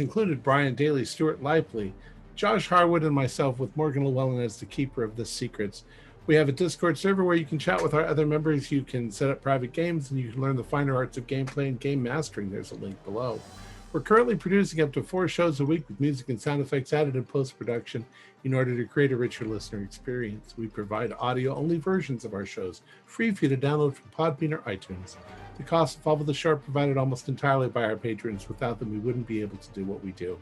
included Brian Daly, Stuart Lively, Josh Harwood, and myself, with Morgan Llewellyn as the keeper of the secrets. We have a Discord server where you can chat with our other members. You can set up private games, and you can learn the finer arts of gameplay and game mastering. There's a link below. We're currently producing up to 4 shows a week with music and sound effects added in post-production in order to create a richer listener experience. We provide audio-only versions of our shows, free for you to download from Podbean or iTunes. The cost of all of the show are provided almost entirely by our patrons. Without them, we wouldn't be able to do what we do.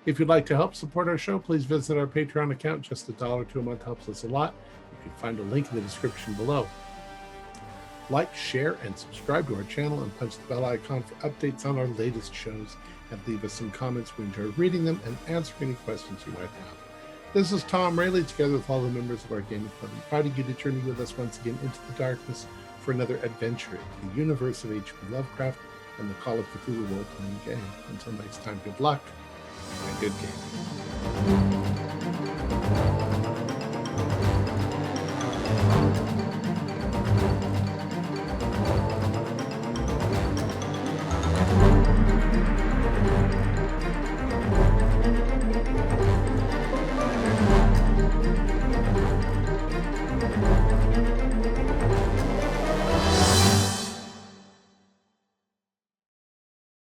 If you'd like to help support our show, please visit our Patreon account. Just $1 or $2 a month helps us a lot. You can find a link in the description below. Like, share, and subscribe to our channel, and punch the bell icon for updates on our latest shows, and leave us some comments. We enjoy reading them and answering any questions you might have. This is Tom Rayleigh, together with all the members of our gaming club, inviting you to journey with us once again into the darkness for another adventure in the universe of H.P. Lovecraft and the Call of Cthulhu role-playing game. Until next time, good luck and good gaming.